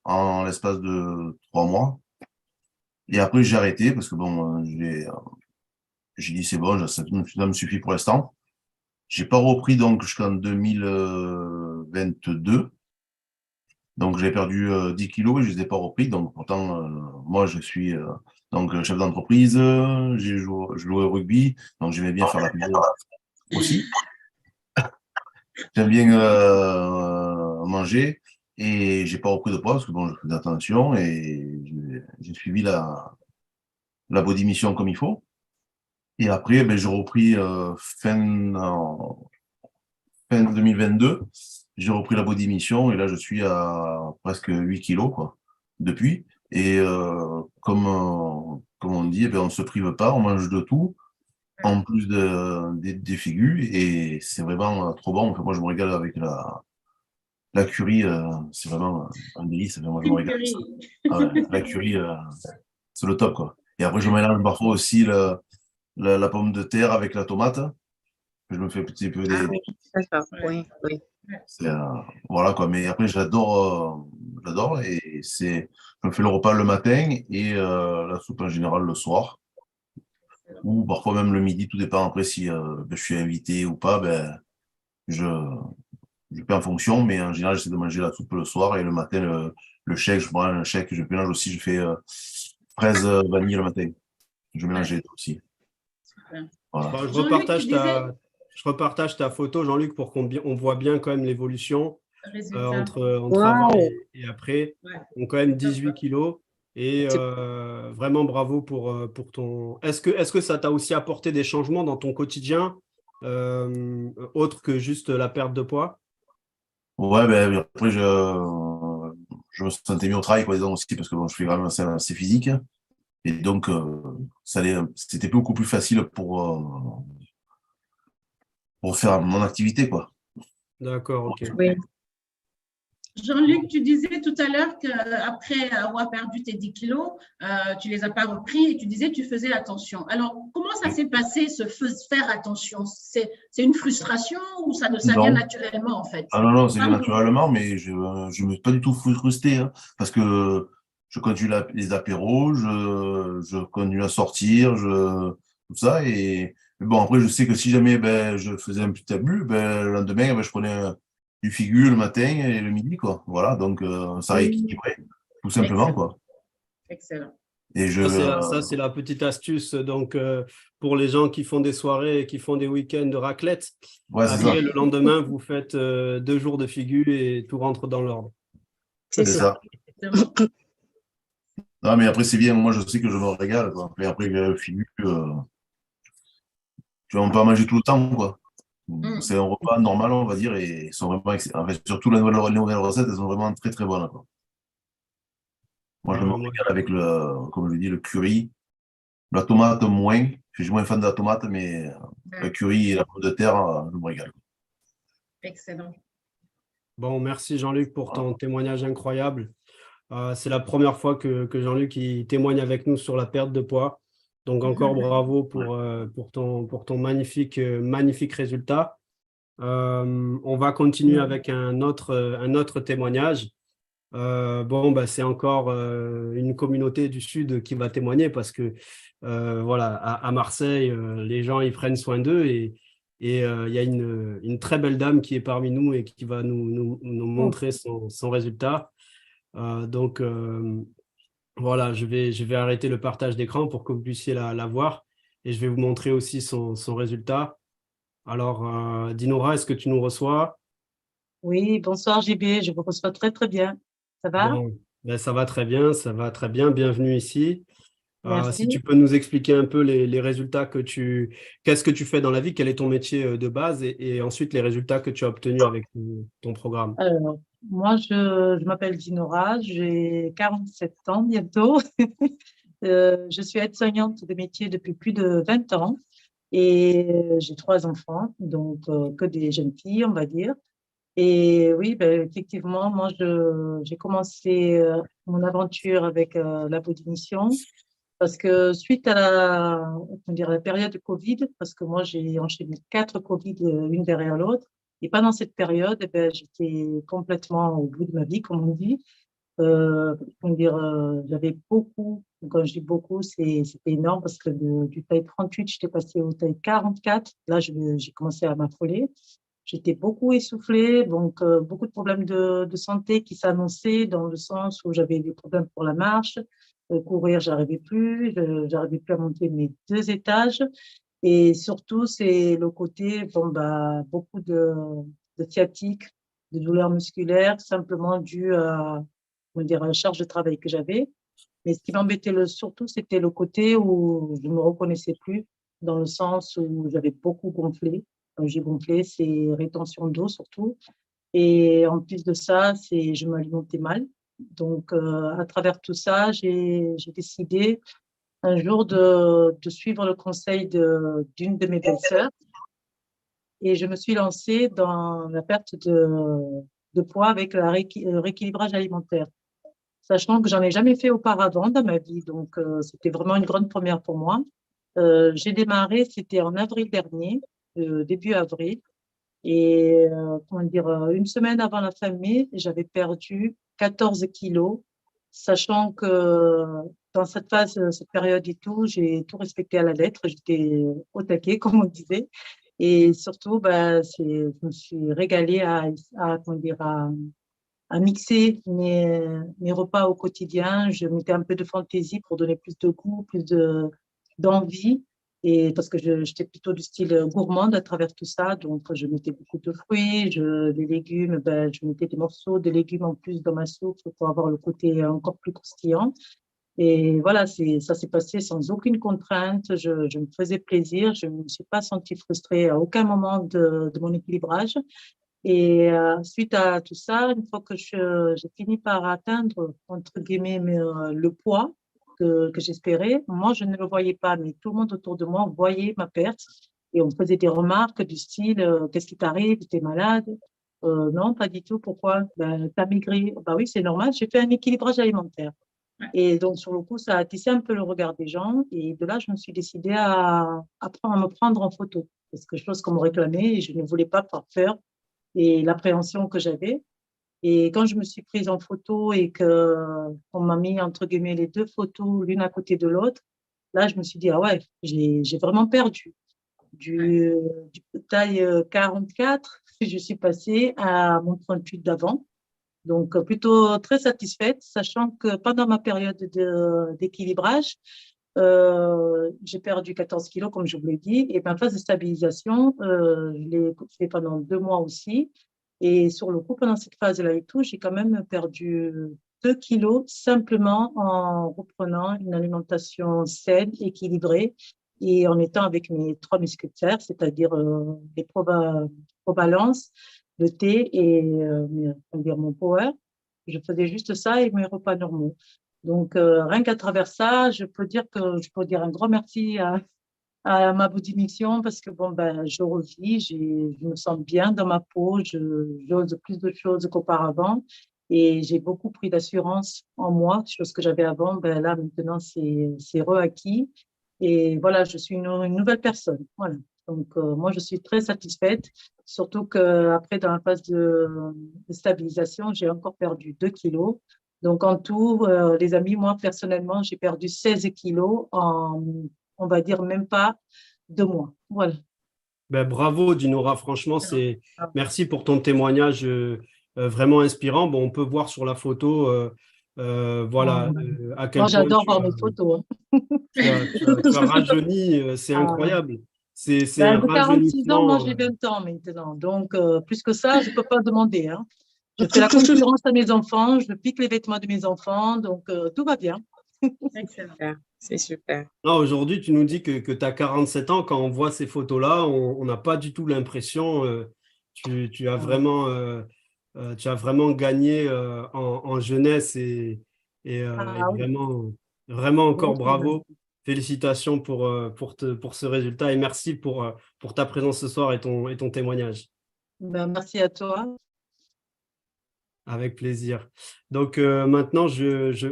en l'espace de 3 mois. Et après, j'ai arrêté parce que bon, j'ai dit c'est bon, ça me suffit pour l'instant. J'ai pas repris donc jusqu'en 2022. Donc j'ai perdu 10 kilos et je les ai pas repris. Donc pourtant, moi je suis donc chef d'entreprise, je jouais au rugby, donc j'aimais bien faire la pizza aussi. J'aime bien manger et j'ai pas repris de poids parce que bon, je faisais attention et j'ai suivi la body mission comme il faut. Et après, ben, j'ai repris fin 2022, j'ai repris la body mission et là je suis à presque 8 kilos quoi, depuis. Et comme on dit, eh ben, on ne se prive pas, on mange de tout, en plus des figures, et c'est vraiment trop bon. Enfin, moi je me régale avec la curry, c'est vraiment un délice. Enfin, moi je me régale avec ça. Ah ouais, la curry, c'est le top quoi. Et après je mélange parfois aussi la pomme de terre avec la tomate. Je me fais un petit peu des. Oui, oui. Voilà quoi, mais après j'adore et je me fais le repas le matin et la soupe en général le soir ou parfois même le midi, tout dépend après si ben, je suis invité ou pas, ben je fais en fonction, mais en général j'essaie de manger la soupe le soir et le matin le shake, je prends un shake, je mélange aussi, je fais fraise vanille le matin, je mélange les deux aussi. Voilà. Bon, je repartage ta photo, Jean-Luc, pour on voit bien quand même l'évolution entre avant et après. Donc, quand même 18 kilos. Et vraiment bravo pour ton. Est-ce que ça t'a aussi apporté des changements dans ton quotidien, autre que juste la perte de poids? Ouais, ben après je me sentais mieux au travail, quoi, disons aussi, parce que bon, je fais quand même assez physique. Et donc, c'était beaucoup plus facile pour faire mon activité, quoi. D'accord, ok. Oui. Jean-Luc, tu disais tout à l'heure qu'après avoir perdu tes 10 kilos, tu ne les as pas repris et tu disais que tu faisais attention. Alors, comment ça s'est passé, faire attention? C'est une frustration ou ça vient naturellement en fait? Ah non, ça vient naturellement, mais je ne me suis pas du tout frustré, hein, parce que je continue les apéros, je continue à sortir, tout ça. Et bon, après, je sais que si jamais ben, je faisais un petit abus, ben, le lendemain, ben, je prenais du Figu le matin et le midi, quoi. Voilà, donc ça rééquilibrait, tout simplement, Excellent. quoi. Excellent. Et Ça, c'est la petite astuce. Donc, pour les gens qui font des soirées et qui font des week-ends de raclette, ouais, après, le lendemain, vous faites 2 jours de Figu et tout rentre dans l'ordre. C'est ça. Non, mais après, c'est bien. Moi, je sais que je me régale, quoi. Et après, le Figu, tu vas pas manger tout le temps, quoi. C'est un repas normal, on va dire, et ils sont vraiment excellents. En fait, surtout les nouvelles recettes, elles sont vraiment très, très bonnes, quoi. Moi, je me régale avec comme je dis, le curry. La tomate, moins. Je suis moins fan de la tomate, mais le curry et la pomme de terre, je me régale. Excellent. Bon, merci Jean-Luc pour ton témoignage incroyable. C'est la première fois que Jean-Luc il témoigne avec nous sur la perte de poids. Donc, encore bravo pour ton magnifique résultat. On va continuer avec un autre témoignage. Bon, bah, c'est encore une communauté du Sud qui va témoigner parce que voilà, à Marseille, les gens ils prennent soin d'eux et il y a une très belle dame qui est parmi nous et qui va nous Oh, montrer son résultat. Donc voilà, je vais arrêter le partage d'écran pour que vous puissiez la voir et je vais vous montrer aussi son résultat. Alors, Dinora, est-ce que tu nous reçois? Oui, bonsoir JB, je vous reçois très très bien. Ça va? Bon, ben, ça va très bien, ça va très bien. Bienvenue ici. Si Merci. tu peux nous expliquer un peu les résultats qu'est-ce que tu fais dans la vie, quel est ton métier de base et ensuite les résultats que tu as obtenus avec ton programme. Alors, moi je m'appelle Dinora, j'ai 47 ans bientôt. Je suis aide-soignante de métier depuis plus de 20 ans et j'ai 3 enfants, donc que des jeunes filles, on va dire. Et oui, ben, effectivement, moi j'ai commencé mon aventure avec la Body Mission. Parce que suite à la période de Covid, parce que moi, j'ai enchaîné 4 Covid une derrière l'autre, et pendant cette période, eh ben, j'étais complètement au bout de ma vie, comme on dit. J'avais beaucoup, quand je dis beaucoup, c'était énorme parce que du taille 38, j'étais passée au taille 44. Là, j'ai commencé à m'affoler. J'étais beaucoup essoufflée, donc beaucoup de problèmes de santé qui s'annonçaient dans le sens où j'avais des problèmes pour la marche, courir, j'arrivais plus à monter mes 2 étages. Et surtout, c'est le côté, bon, bah, beaucoup de sciatique, de douleurs musculaires, simplement dû à, on dirait, à la charge de travail que j'avais. Mais ce qui m'embêtait surtout, c'était le côté où je me reconnaissais plus, dans le sens où j'avais beaucoup gonflé. Quand j'ai gonflé, c'est rétention d'eau surtout. Et en plus de ça, je m'alimentais mal. Donc, à travers tout ça, j'ai décidé un jour de suivre le conseil d'une de mes belles-sœurs et je me suis lancée dans la perte de poids avec le rééquilibrage alimentaire, sachant que j'en ai jamais fait auparavant dans ma vie. Donc, c'était vraiment une grande première pour moi. J'ai démarré, c'était en avril dernier, début avril. Et comment dire, une semaine avant la fin mai, j'avais perdu 14 kilos, sachant que dans cette phase, cette période et tout, j'ai tout respecté à la lettre. J'étais au taquet, comme on disait. Et surtout, bah, je me suis régalée comment dire, à mixer mes repas au quotidien. Je mettais un peu de fantaisie pour donner plus de goût, d'envie. Et parce que j'étais plutôt du style gourmande à travers tout ça, donc je mettais beaucoup de fruits, les légumes, ben, je mettais des morceaux de légumes en plus dans ma soupe pour avoir le côté encore plus croustillant. Et voilà, ça s'est passé sans aucune contrainte. Je me faisais plaisir, je ne me suis pas sentie frustrée à aucun moment de mon équilibrage. Et suite à tout ça, une fois que j'ai fini par atteindre, entre guillemets, le poids que j'espérais, moi, je ne le voyais pas, mais tout le monde autour de moi voyait ma perte. Et on me faisait des remarques du style, qu'est-ce qui t'arrive? Tu es malade? Non, pas du tout. Pourquoi? Ben, t'as maigri. Bah oui, c'est normal, j'ai fait un équilibrage alimentaire. Et donc, sur le coup, ça a tissé un peu le regard des gens. Et de là, je me suis décidée à me prendre en photo. C'est quelque chose qu'on me réclamait et je ne voulais pas par peur et l'appréhension que j'avais. Et quand je me suis prise en photo et qu'on m'a mis, entre guillemets, les 2 photos l'une à côté de l'autre, là, je me suis dit, ah ouais, j'ai vraiment perdu. Du, du taille 44, je suis passée à mon 38 d'avant. Donc, plutôt très satisfaite, sachant que pendant ma période d'équilibrage, j'ai perdu 14 kilos, comme je vous l'ai dit, et ma phase de stabilisation, je l'ai fait pendant 2 mois aussi. Et sur le coup, pendant cette phase-là et tout, j'ai quand même perdu 2 kilos simplement en reprenant une alimentation saine, équilibrée, et en étant avec mes 3 musculaires, c'est-à-dire les Probalance, le thé et on va dire mon power. Je faisais juste ça et mes repas normaux. Donc, rien qu'à travers ça, je peux dire un grand merci à ma body mission parce que bon, ben, je revis, je me sens bien dans ma peau, j'ose plus de choses qu'auparavant et j'ai beaucoup pris d'assurance en moi, chose que j'avais avant. Ben, là, maintenant, c'est reacquis et voilà, je suis une nouvelle personne. Voilà. Donc, moi, je suis très satisfaite, surtout qu'après, dans la phase de stabilisation, j'ai encore perdu 2 kilos. Donc, en tout, les amis, moi, personnellement, j'ai perdu 16 kilos en, on va dire, même pas 2 mois. Voilà. Ben, bravo, Dinora. Franchement, merci pour ton témoignage vraiment inspirant. Bon, on peut voir sur la photo, voilà, à Moi, quel point j'adore voir mes photos. tu as rajeuni. C'est Ah. incroyable. C'est un Ben, de 46 ans, moi, rajeunissement. j'ai 20 ans maintenant. Donc, plus que ça, je ne peux pas demander, hein. Je fais la concurrence à mes enfants, je pique les vêtements de mes enfants, donc tout va bien. Excellent. C'est super. Non, aujourd'hui, tu nous dis que tu as 47 ans. Quand on voit ces photos-là, on n'a pas du tout l'impression. Tu as tu as vraiment gagné en jeunesse et Ah oui, vraiment encore merci. bravo. Félicitations pour ce résultat et merci pour ta présence ce soir et ton témoignage. Ben, merci à toi. Avec plaisir. Donc maintenant,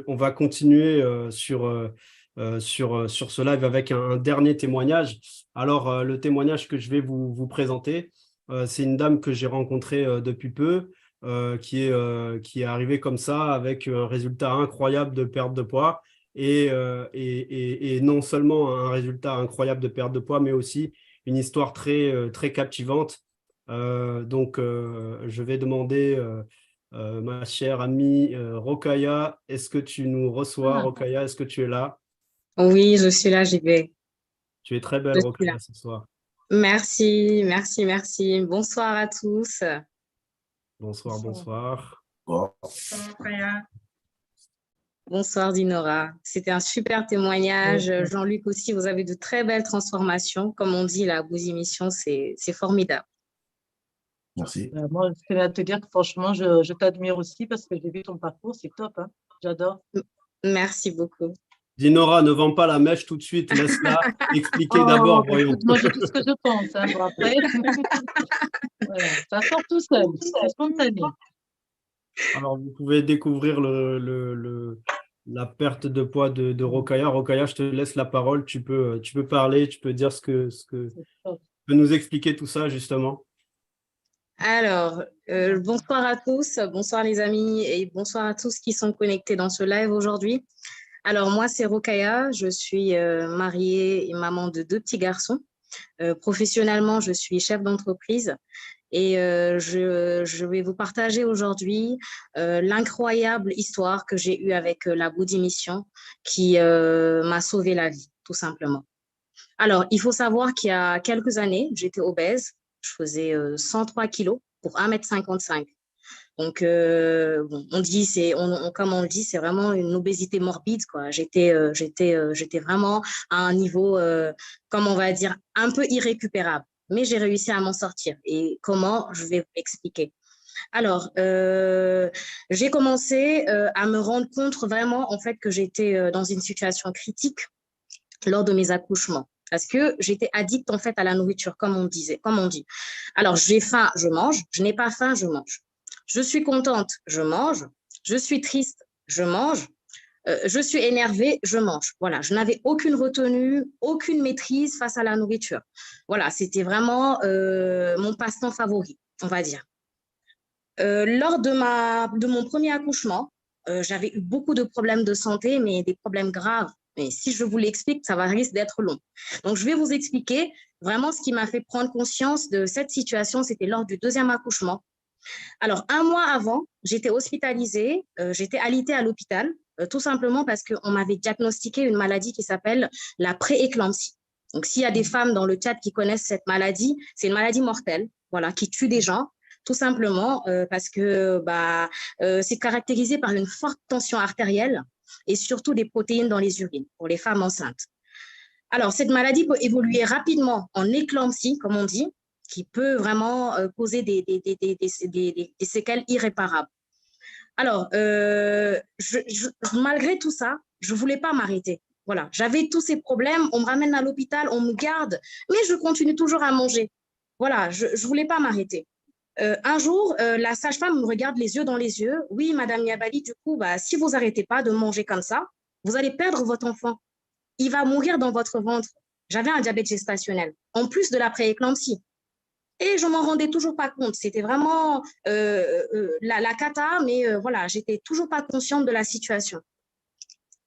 on va continuer sur ce live avec un dernier témoignage. Alors, le témoignage que je vais vous présenter, c'est une dame que j'ai rencontrée depuis peu, qui est arrivée comme ça avec un résultat incroyable de perte de poids et non seulement un résultat incroyable de perte de poids, mais aussi une histoire très captivante. Je vais demander ma chère amie Rokhaya, est-ce que tu nous reçois? Ah, Rokhaya, est-ce que tu es là? Oui, je suis là, j'y vais. Tu es très belle, Je suis là. Rokhaya, ce soir. Merci, merci, merci. Bonsoir à tous. Bonsoir, bonsoir. Bon. Bonsoir Dinora. C'était un super témoignage. Jean-Luc aussi, vous avez de très belles transformations. Comme on dit, la Bougie Mission, c'est formidable. Merci. moi, je tenais à te dire que franchement, je t'admire aussi parce que j'ai vu ton parcours, c'est top, hein. J'adore. Merci beaucoup. Dinora, ne vends pas la mèche tout de suite, laisse-la expliquer Oh, d'abord, ben, voyons. écoute, moi, j'ai tout ce que je pense, hein. Bon, après, voilà, ça sort tout seul, c'est spontané. Alors, vous pouvez découvrir la perte de poids de Rokhaya. Rokhaya, je te laisse la parole. Tu peux parler, tu peux dire tu peux nous expliquer tout ça, justement. Alors, bonsoir à tous, bonsoir les amis et bonsoir à tous qui sont connectés dans ce live aujourd'hui. Alors, moi, c'est Rokhaya, je suis mariée et maman de 2 petits garçons. Professionnellement, je suis chef d'entreprise et je vais vous partager aujourd'hui l'incroyable histoire que j'ai eue avec la Bouddhi Mission qui m'a sauvé la vie, tout simplement. Alors, il faut savoir qu'il y a quelques années, j'étais obèse. Je faisais 103 kilos pour 1,55 m. Donc, on dit, comme on le dit, c'est vraiment une obésité morbide, quoi. J'étais vraiment à un niveau, comme on va dire, un peu irrécupérable. Mais j'ai réussi à m'en sortir. Et comment? Je vais vous expliquer. Alors, j'ai commencé à me rendre compte vraiment, en fait, que j'étais dans une situation critique lors de mes accouchements. Parce que j'étais addict en fait à la nourriture, comme on dit. Alors, j'ai faim, je mange. Je n'ai pas faim, je mange. Je suis contente, je mange. Je suis triste, je mange. Je suis énervée, je mange. Voilà, je n'avais aucune retenue, aucune maîtrise face à la nourriture. Voilà, c'était vraiment mon passe-temps favori, on va dire. Lors de mon premier accouchement, j'avais eu beaucoup de problèmes de santé, mais des problèmes graves. Mais si je vous l'explique, ça va risque d'être long. Donc, je vais vous expliquer vraiment ce qui m'a fait prendre conscience de cette situation. C'était lors du 2e accouchement. Alors, 1 mois avant, j'étais hospitalisée, j'étais alitée à l'hôpital, tout simplement parce qu'on m'avait diagnostiqué une maladie qui s'appelle la prééclampsie. Donc, s'il y a des femmes dans le chat qui connaissent cette maladie, c'est une maladie mortelle, voilà, qui tue des gens, tout simplement parce que c'est caractérisé par une forte tension artérielle et surtout des protéines dans les urines pour les femmes enceintes. Alors, cette maladie peut évoluer rapidement en éclampsie, comme on dit, qui peut vraiment causer des séquelles irréparables. Alors, malgré tout ça, je ne voulais pas m'arrêter. Voilà, j'avais tous ces problèmes, on me ramène à l'hôpital, on me garde, mais je continue toujours à manger. Voilà, je ne voulais pas m'arrêter. Un jour, la sage-femme me regarde les yeux dans les yeux. Oui, Madame Niabali, du coup, si vous n'arrêtez pas de manger comme ça, vous allez perdre votre enfant. Il va mourir dans votre ventre. J'avais un diabète gestationnel, en plus de la prééclampsie. Et je m'en rendais toujours pas compte. C'était vraiment la cata, mais voilà, j'étais toujours pas consciente de la situation.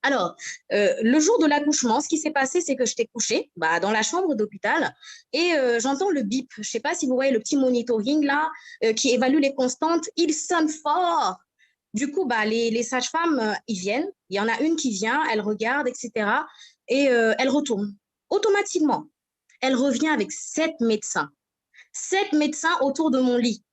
Alors, le jour de l'accouchement, ce qui s'est passé, c'est que j'étais couchée dans la chambre d'hôpital et j'entends le bip. Je ne sais pas si vous voyez le petit monitoring là qui évalue les constantes. Il sonne fort. Du coup, les sages-femmes, ils viennent. Il y en a une qui vient, elle regarde, etc. Et elle retourne. Automatiquement, elle revient avec 7 médecins. 7 médecins autour de mon lit.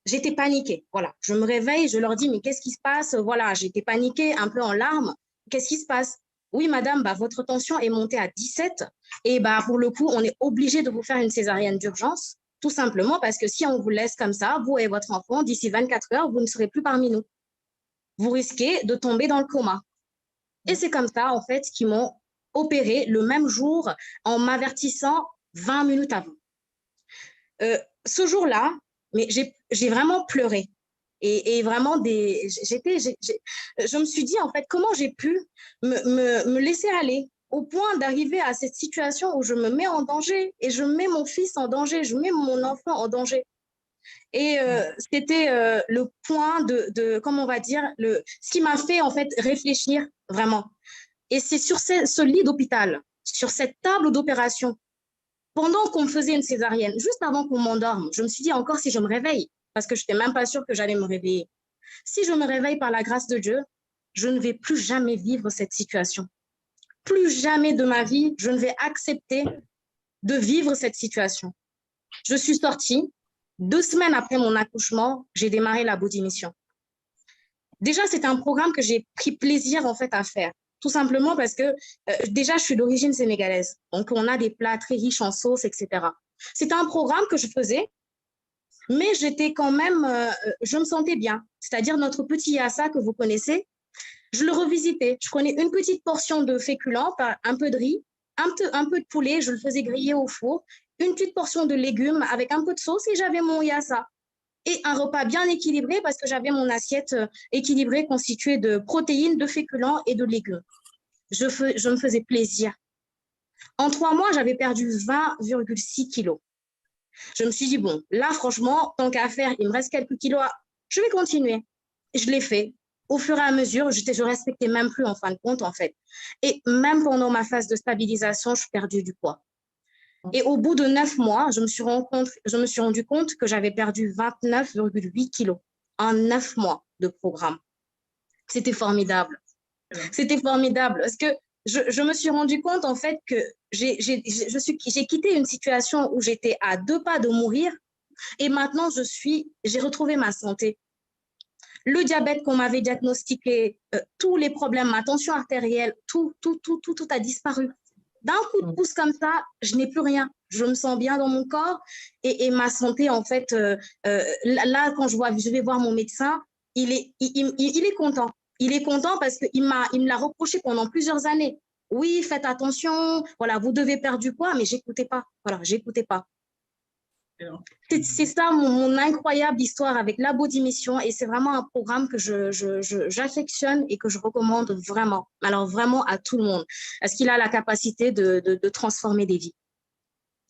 J'étais paniquée. Voilà, je me réveille, je leur dis, mais qu'est-ce qui se passe? Voilà, j'étais paniquée, un peu en larmes. Qu'est-ce qui se passe? Oui, madame, votre tension est montée à 17 et pour le coup, on est obligé de vous faire une césarienne d'urgence, tout simplement parce que si on vous laisse comme ça, vous et votre enfant, d'ici 24 heures, vous ne serez plus parmi nous. Vous risquez de tomber dans le coma. Et c'est comme ça, en fait, qu'ils m'ont opéré le même jour en m'avertissant 20 minutes avant. Ce jour-là, mais j'ai vraiment pleuré. Et vraiment, je me suis dit, en fait, comment j'ai pu me laisser aller au point d'arriver à cette situation où je me mets en danger et je mets mon fils en danger, je mets mon enfant en danger. Et c'était le point comment on va dire, ce qui m'a fait, en fait, réfléchir vraiment. Et c'est sur ce lit d'hôpital, sur cette table d'opération, pendant qu'on me faisait une césarienne, juste avant qu'on m'endorme, je me suis dit encore si je me réveille, parce que je n'étais même pas sûre que j'allais me réveiller. Si je me réveille par la grâce de Dieu, je ne vais plus jamais vivre cette situation. Plus jamais de ma vie, je ne vais accepter de vivre cette situation. Je suis sortie. 2 semaines après mon accouchement, j'ai démarré la Body Mission. Déjà, c'est un programme que j'ai pris plaisir en fait à faire. Tout simplement parce que déjà, je suis d'origine sénégalaise. Donc, on a des plats très riches en sauce, etc. C'était un programme que je faisais, mais j'étais quand même, je me sentais bien. C'est-à-dire notre petit yassa que vous connaissez, je le revisitais. Je prenais une petite portion de féculents, un peu de riz, un peu de poulet, je le faisais griller au four, une petite portion de légumes avec un peu de sauce et j'avais mon yassa. Et un repas bien équilibré parce que j'avais mon assiette équilibrée constituée de protéines, de féculents et de légumes. Je me faisais plaisir. En 3 mois, j'avais perdu 20,6 kilos. Je me suis dit, bon, là, franchement, tant qu'à faire, il me reste quelques kilos, je vais continuer. Et je l'ai fait. Au fur et à mesure, je ne respectais même plus en fin de compte, en fait. Et même pendant ma phase de stabilisation, je perdais du poids. Et au bout de 9 mois, je me suis rendu compte que j'avais perdu 29,8 kilos en 9 mois de programme. C'était formidable. C'était formidable parce que je me suis rendu compte en fait que j'ai quitté une situation où j'étais à 2 pas de mourir et maintenant j'ai retrouvé ma santé. Le diabète qu'on m'avait diagnostiqué, tous les problèmes, ma tension artérielle, tout a disparu. D'un coup de pouce comme ça, je n'ai plus rien. Je me sens bien dans mon corps et ma santé, en fait, là, quand je vais voir mon médecin, il est content. Il est content parce qu'il me l'a reproché pendant plusieurs années. Oui, faites attention, voilà, vous devez perdre du poids, mais j'écoutais pas. Voilà, j'écoutais pas. C'est ça mon incroyable histoire avec la Body Mission et c'est vraiment un programme que j'affectionne et que je recommande vraiment, alors vraiment à tout le monde, parce qu'il a la capacité de transformer des vies.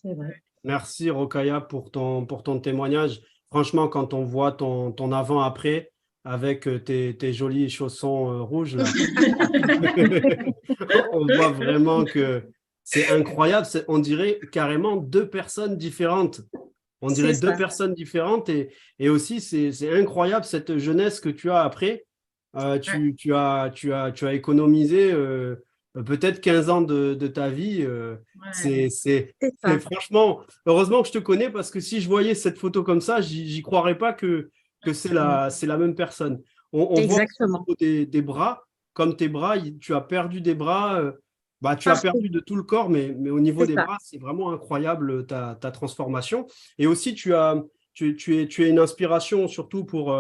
C'est vrai. Merci Rokhaya pour ton témoignage. Franchement, quand on voit ton avant-après avec tes jolis chaussons rouges, là, on voit vraiment que c'est incroyable. On dirait carrément 2 personnes différentes. On dirait 2 personnes différentes et aussi c'est incroyable cette jeunesse que tu as après. Tu as économisé peut-être 15 ans de ta vie. C'est franchement, heureusement que je te connais parce que si je voyais cette photo comme ça, j'y croirais pas que c'est la même personne. On voit au niveau des bras, comme tes bras, tu as perdu des bras. Tu as perdu de tout le corps, mais au niveau des bras, c'est vraiment incroyable ta transformation. Et aussi, tu es une inspiration, surtout pour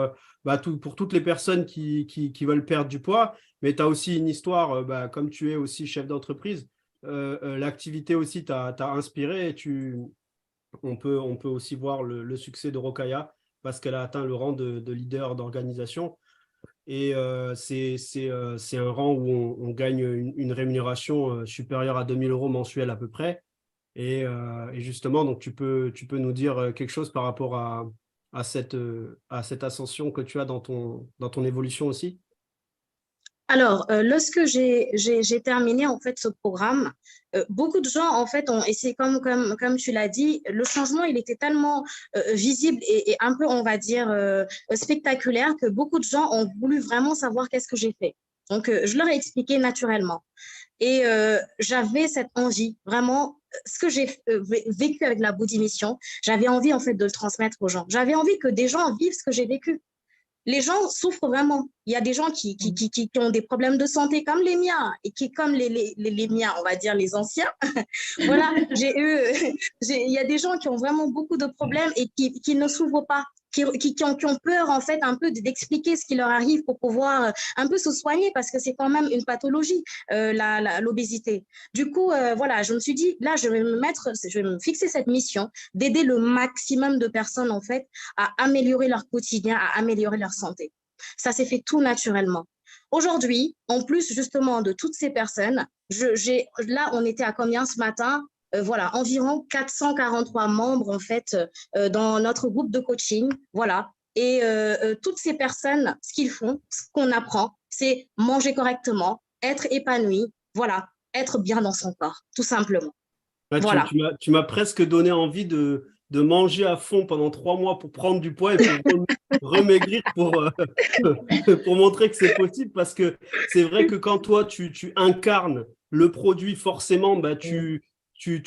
toutes les personnes qui veulent perdre du poids, mais tu as aussi une histoire, comme tu es aussi chef d'entreprise, l'activité aussi t'a inspiré. On peut aussi voir le succès de Rokhaya parce qu'elle a atteint le rang de leader d'organisation. Et c'est un rang où on gagne une rémunération supérieure à 2 000 € mensuels à peu près. Et justement, donc tu peux nous dire quelque chose par rapport à cette ascension que tu as dans ton évolution aussi? Alors, lorsque j'ai terminé en fait ce programme, beaucoup de gens en fait ont, et c'est comme tu l'as dit, le changement il était tellement visible et un peu on va dire spectaculaire que beaucoup de gens ont voulu vraiment savoir qu'est-ce que j'ai fait. Donc, je leur ai expliqué naturellement. Et j'avais cette envie, vraiment, ce que j'ai vécu avec la Body Mission, j'avais envie en fait de le transmettre aux gens. J'avais envie que des gens vivent ce que j'ai vécu. Les gens souffrent vraiment. Il y a des gens qui ont des problèmes de santé comme les miens et comme les miens, on va dire les anciens. Voilà, il y a des gens qui ont vraiment beaucoup de problèmes et qui ne s'ouvrent pas, qui ont peur en fait un peu d'expliquer ce qui leur arrive pour pouvoir un peu se soigner parce que c'est quand même une pathologie, l'obésité. Du coup, voilà, je me suis dit, là, je vais me fixer cette mission d'aider le maximum de personnes en fait à améliorer leur quotidien, à améliorer leur santé. Ça s'est fait tout naturellement. Aujourd'hui, en plus justement de toutes ces personnes, là, on était à combien ce matin? Voilà, environ 443 membres en fait dans notre groupe de coaching. Voilà. Et toutes ces personnes, ce qu'ils font, ce qu'on apprend, c'est manger correctement, être épanoui, voilà, être bien dans son corps, tout simplement. Ouais, Voilà. tu m'as presque donné envie de manger à fond pendant 3 mois pour prendre du poids et pour remaigrir pour montrer que c'est possible parce que c'est vrai que quand toi, tu incarnes le produit, forcément, bah, tu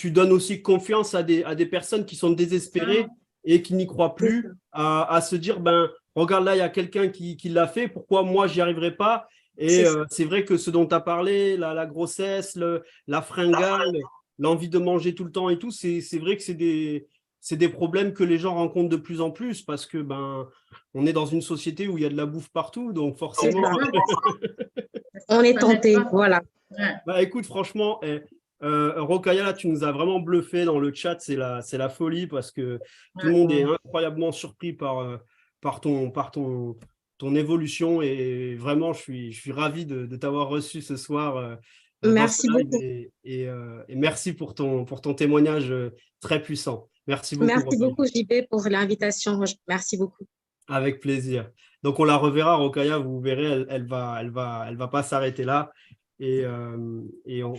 donnes aussi confiance à des personnes qui sont désespérées et qui n'y croient plus à se dire, ben, regarde là, il y a quelqu'un qui l'a fait, pourquoi moi, j'y arriverai pas? Et c'est vrai que ce dont tu as parlé, la grossesse, la fringale, l'envie de manger tout le temps et tout, c'est vrai que c'est des problèmes que les gens rencontrent de plus en plus parce que ben on est dans une société où il y a de la bouffe partout, donc forcément. On est tenté, voilà. Bah, écoute, franchement, Rokhaya, là, tu nous as vraiment bluffé dans le chat, c'est la folie parce que tout le monde est incroyablement surpris par ton évolution et vraiment, je suis ravi de t'avoir reçu ce soir. Merci beaucoup. Et merci pour ton témoignage très puissant. Merci beaucoup. Merci beaucoup, JB, pour l'invitation. Merci beaucoup. Avec plaisir. Donc, on la reverra, Rokhaya, vous verrez, elle va pas s'arrêter là. Et on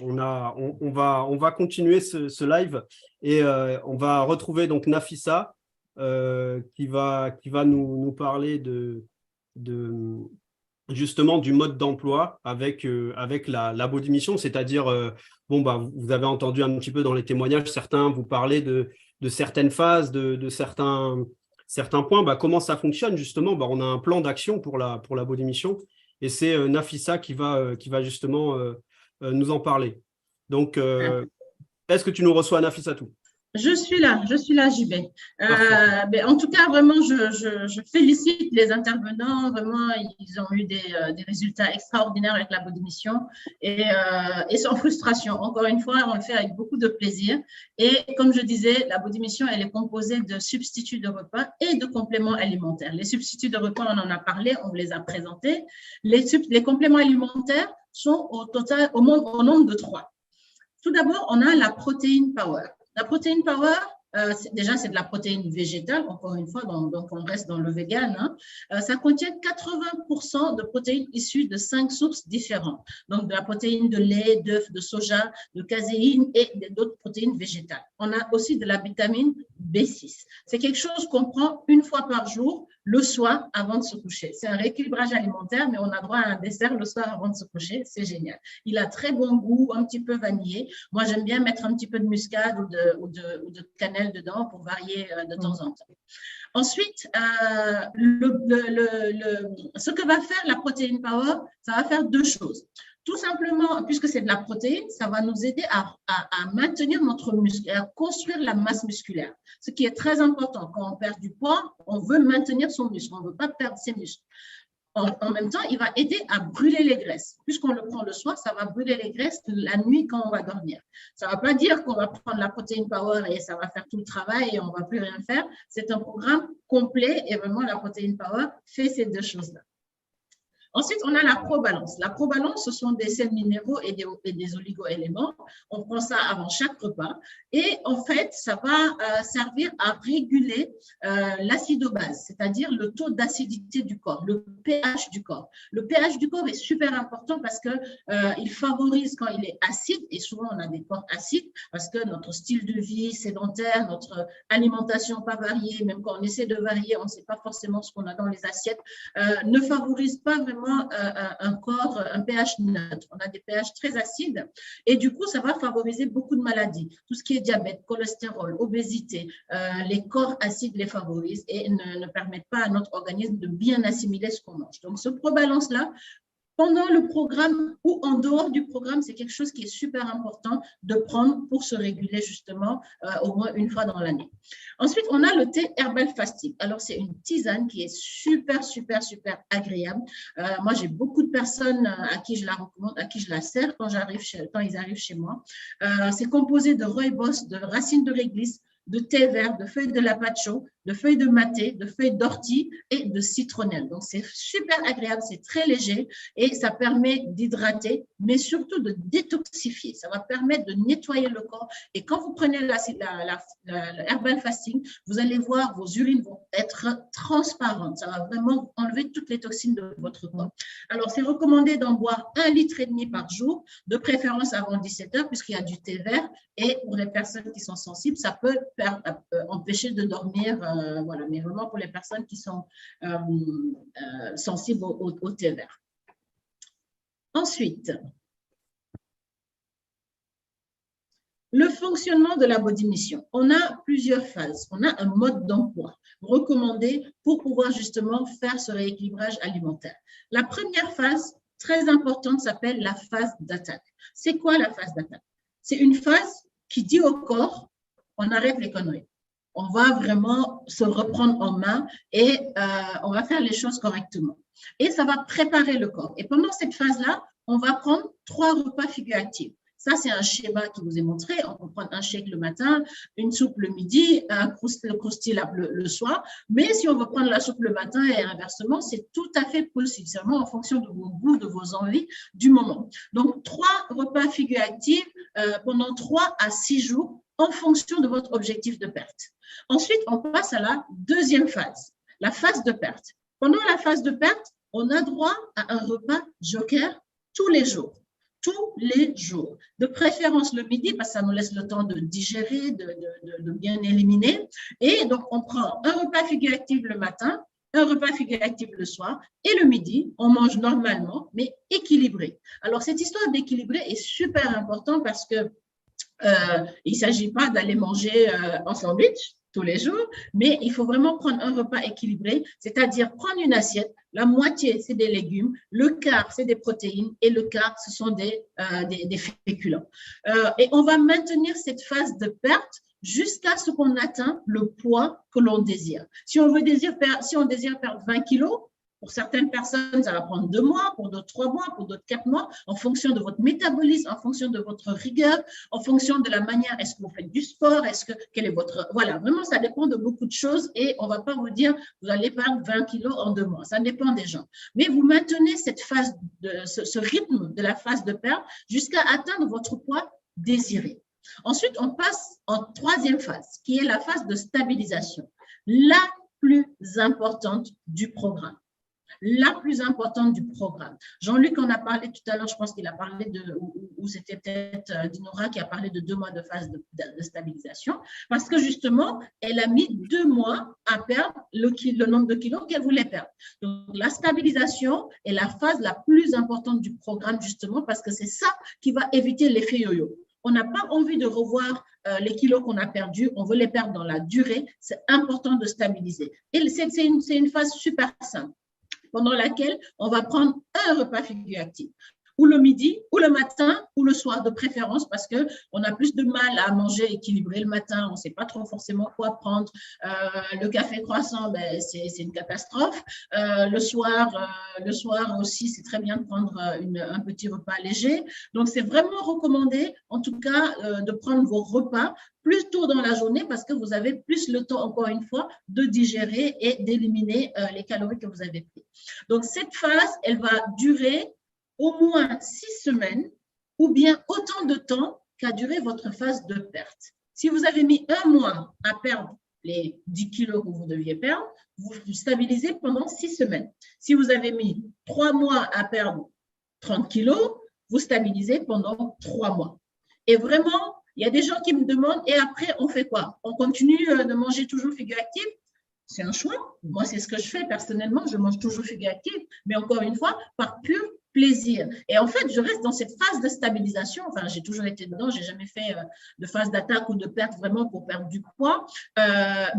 va continuer ce live et on va retrouver donc Nafissa qui va nous parler justement du mode d'emploi avec la Body Mission, c'est-à-dire, bon, bah, vous avez entendu un petit peu dans les témoignages, certains vous parlent de certaines phases, de certains points, bah, comment ça fonctionne justement. Bah, on a un plan d'action pour la Body Mission et c'est Nafissa qui va justement nous en parler. Donc, est-ce que tu nous reçois, Nafissatou? Je suis là, JB. En tout cas, vraiment, je félicite les intervenants. Vraiment, ils ont eu des résultats extraordinaires avec la Body Mission et sans frustration. Encore une fois, on le fait avec beaucoup de plaisir. Et comme je disais, la Body Mission, elle est composée de substituts de repas et de compléments alimentaires. Les substituts de repas, on en a parlé, on vous les a présentés. Les compléments alimentaires sont au nombre de 3. Tout d'abord, on a la protéine power. La protéine power, déjà, c'est de la protéine végétale, encore une fois, donc on reste dans le vegan. Ça contient 80% de protéines issues de 5 sources différentes. Donc, de la protéine de lait, d'œufs, de soja, de caséine et d'autres protéines végétales. On a aussi de la vitamine B6. C'est quelque chose qu'on prend une fois par jour, le soir avant de se coucher. C'est un rééquilibrage alimentaire, mais on a droit à un dessert le soir avant de se coucher. C'est génial. Il a très bon goût, un petit peu vanillé. Moi, j'aime bien mettre un petit peu de muscade ou de cannelle dedans pour varier de temps en temps. Ensuite, ce que va faire la protéine power, ça va faire 2 choses. Tout simplement, puisque c'est de la protéine, ça va nous aider à maintenir notre muscle, à construire la masse musculaire. Ce qui est très important. Quand on perd du poids, on veut maintenir son muscle, on ne veut pas perdre ses muscles. En même temps, il va aider à brûler les graisses. Puisqu'on le prend le soir, ça va brûler les graisses la nuit quand on va dormir. Ça ne va pas dire qu'on va prendre la protéine power et ça va faire tout le travail et on ne va plus rien faire. C'est un programme complet et vraiment la protéine power fait ces 2 choses-là. Ensuite, on a la probalance. La probalance, ce sont des sels minéraux et des oligo-éléments. On prend ça avant chaque repas. Et en fait, ça va servir à réguler l'acidobase, c'est-à-dire le taux d'acidité du corps, le pH du corps. Le pH du corps est super important parce qu'il favorise quand il est acide, et souvent on a des corps acides parce que notre style de vie sédentaire, notre alimentation pas variée, même quand on essaie de varier, on ne sait pas forcément ce qu'on a dans les assiettes, ne favorise pas vraiment un pH neutre. On a des pH très acides et du coup, ça va favoriser beaucoup de maladies. Tout ce qui est diabète, cholestérol, obésité, les corps acides les favorisent et ne permettent pas à notre organisme de bien assimiler ce qu'on mange. Donc, ce probalance-là, pendant le programme ou en dehors du programme, c'est quelque chose qui est super important de prendre pour se réguler justement au moins une fois dans l'année. Ensuite, on a le thé Herbal Fasting. Alors, c'est une tisane qui est super, super, super agréable. Moi, j'ai beaucoup de personnes à qui je la recommande, à qui je la sers quand ils arrivent chez moi. C'est composé de rooibos, de racines de réglisse, de thé vert, de feuilles de lapacho, de feuilles de maté, de feuilles d'ortie et de citronnelle. Donc, c'est super agréable, c'est très léger et ça permet d'hydrater, mais surtout de détoxifier. Ça va permettre de nettoyer le corps. Et quand vous prenez le Herbal Fasting, vous allez voir, vos urines vont être transparentes. Ça va vraiment enlever toutes les toxines de votre corps. Alors, c'est recommandé d'en boire 1,5 litre par jour, de préférence avant 17 heures, puisqu'il y a du thé vert. Et pour les personnes qui sont sensibles, ça peut empêcher de dormir. Voilà, mais vraiment pour les personnes qui sont sensibles au thé vert. Ensuite, le fonctionnement de la body mission. On a plusieurs phases. On a un mode d'emploi recommandé pour pouvoir justement faire ce rééquilibrage alimentaire. La première phase, très importante, s'appelle la phase d'attaque. C'est quoi la phase d'attaque? C'est une phase qui dit au corps, on arrête les conneries. On va vraiment se reprendre en main et on va faire les choses correctement. Et ça va préparer le corps. Et pendant cette phase-là, on va prendre 3 repas figure active. Ça, c'est un schéma qui vous est montré. On peut prendre un shake le matin, une soupe le midi, un croustille le soir. Mais si on veut prendre la soupe le matin et inversement, c'est tout à fait possible. C'est vraiment en fonction de vos goûts, de vos envies du moment. Donc, 3 repas figure active pendant 3 à 6 jours en fonction de votre objectif de perte. Ensuite, on passe à la deuxième phase, la phase de perte. Pendant la phase de perte, on a droit à un repas joker tous les jours. Tous les jours. De préférence le midi, parce que ça nous laisse le temps de digérer, de bien éliminer. Et donc, on prend un repas figure active le matin, un repas figure active le soir, et le midi, on mange normalement, mais équilibré. Alors, cette histoire d'équilibrer est super importante parce que il ne s'agit pas d'aller manger en sandwich tous les jours, mais il faut vraiment prendre un repas équilibré, c'est-à-dire prendre une assiette, la moitié, c'est des légumes, le quart, c'est des protéines, et le quart, ce sont des féculents. Et on va maintenir cette phase de perte jusqu'à ce qu'on atteint le poids que l'on désire. Si on désire perdre 20 kilos, pour certaines personnes, ça va prendre 2 mois, pour d'autres 3 mois, pour d'autres 4 mois, en fonction de votre métabolisme, en fonction de votre rigueur, en fonction de la manière, est-ce que vous faites du sport, quel est votre… Voilà, vraiment, ça dépend de beaucoup de choses et on ne va pas vous dire, vous allez perdre 20 kilos en 2 mois. Ça dépend des gens. Mais vous maintenez cette phase, ce rythme de la phase de perte jusqu'à atteindre votre poids désiré. Ensuite, on passe en 3e phase, qui est la phase de stabilisation, la plus importante du programme. La plus importante du programme. Jean-Luc en a parlé tout à l'heure, je pense qu'il a parlé ou c'était peut-être Dinora qui a parlé de 2 mois de phase de stabilisation, parce que justement, elle a mis 2 mois à perdre le nombre de kilos qu'elle voulait perdre. Donc, la stabilisation est la phase la plus importante du programme, justement, parce que c'est ça qui va éviter l'effet yo-yo. On n'a pas envie de revoir les kilos qu'on a perdus, on veut les perdre dans la durée, c'est important de stabiliser. Et c'est une phase super simple, pendant laquelle on va prendre un repas figure active. ou le midi, ou le matin, ou le soir de préférence, parce qu'on a plus de mal à manger équilibré le matin, on ne sait pas trop forcément quoi prendre. Le café croissant, ben, c'est une catastrophe. Le soir aussi, c'est très bien de prendre un petit repas léger. Donc, c'est vraiment recommandé, en tout cas, de prendre vos repas plus tôt dans la journée parce que vous avez plus le temps, encore une fois, de digérer et d'éliminer les calories que vous avez prises. Donc, cette phase, elle va durer au moins 6 semaines ou bien autant de temps qu'a duré votre phase de perte. Si vous avez mis 1 mois à perdre les 10 kilos que vous deviez perdre, vous stabilisez pendant 6 semaines. Si vous avez mis 3 mois à perdre 30 kilos, vous stabilisez pendant 3 mois. Et vraiment, il y a des gens qui me demandent, et après, on fait quoi? On continue de manger toujours figure active? C'est un choix. Moi, c'est ce que je fais personnellement. Je mange toujours figure active, mais encore une fois, par pur plaisir. Et en fait, je reste dans cette phase de stabilisation. Enfin, j'ai toujours été dedans. Je n'ai jamais fait de phase d'attaque ou de perte vraiment pour perdre du poids.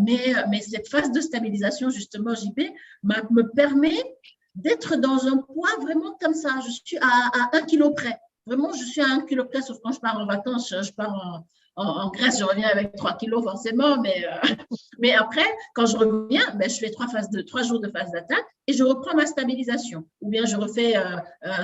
Mais cette phase de stabilisation, justement, JP, me permet d'être dans un poids vraiment comme ça. Je suis à 1 kilo près. Vraiment, je suis à 1 kilo près, sauf quand je pars en vacances, je pars en Grèce, je reviens avec 3 kilos forcément, mais après, quand je reviens, ben, je fais 3 jours de phase d'attaque et je reprends ma stabilisation. Ou bien je refais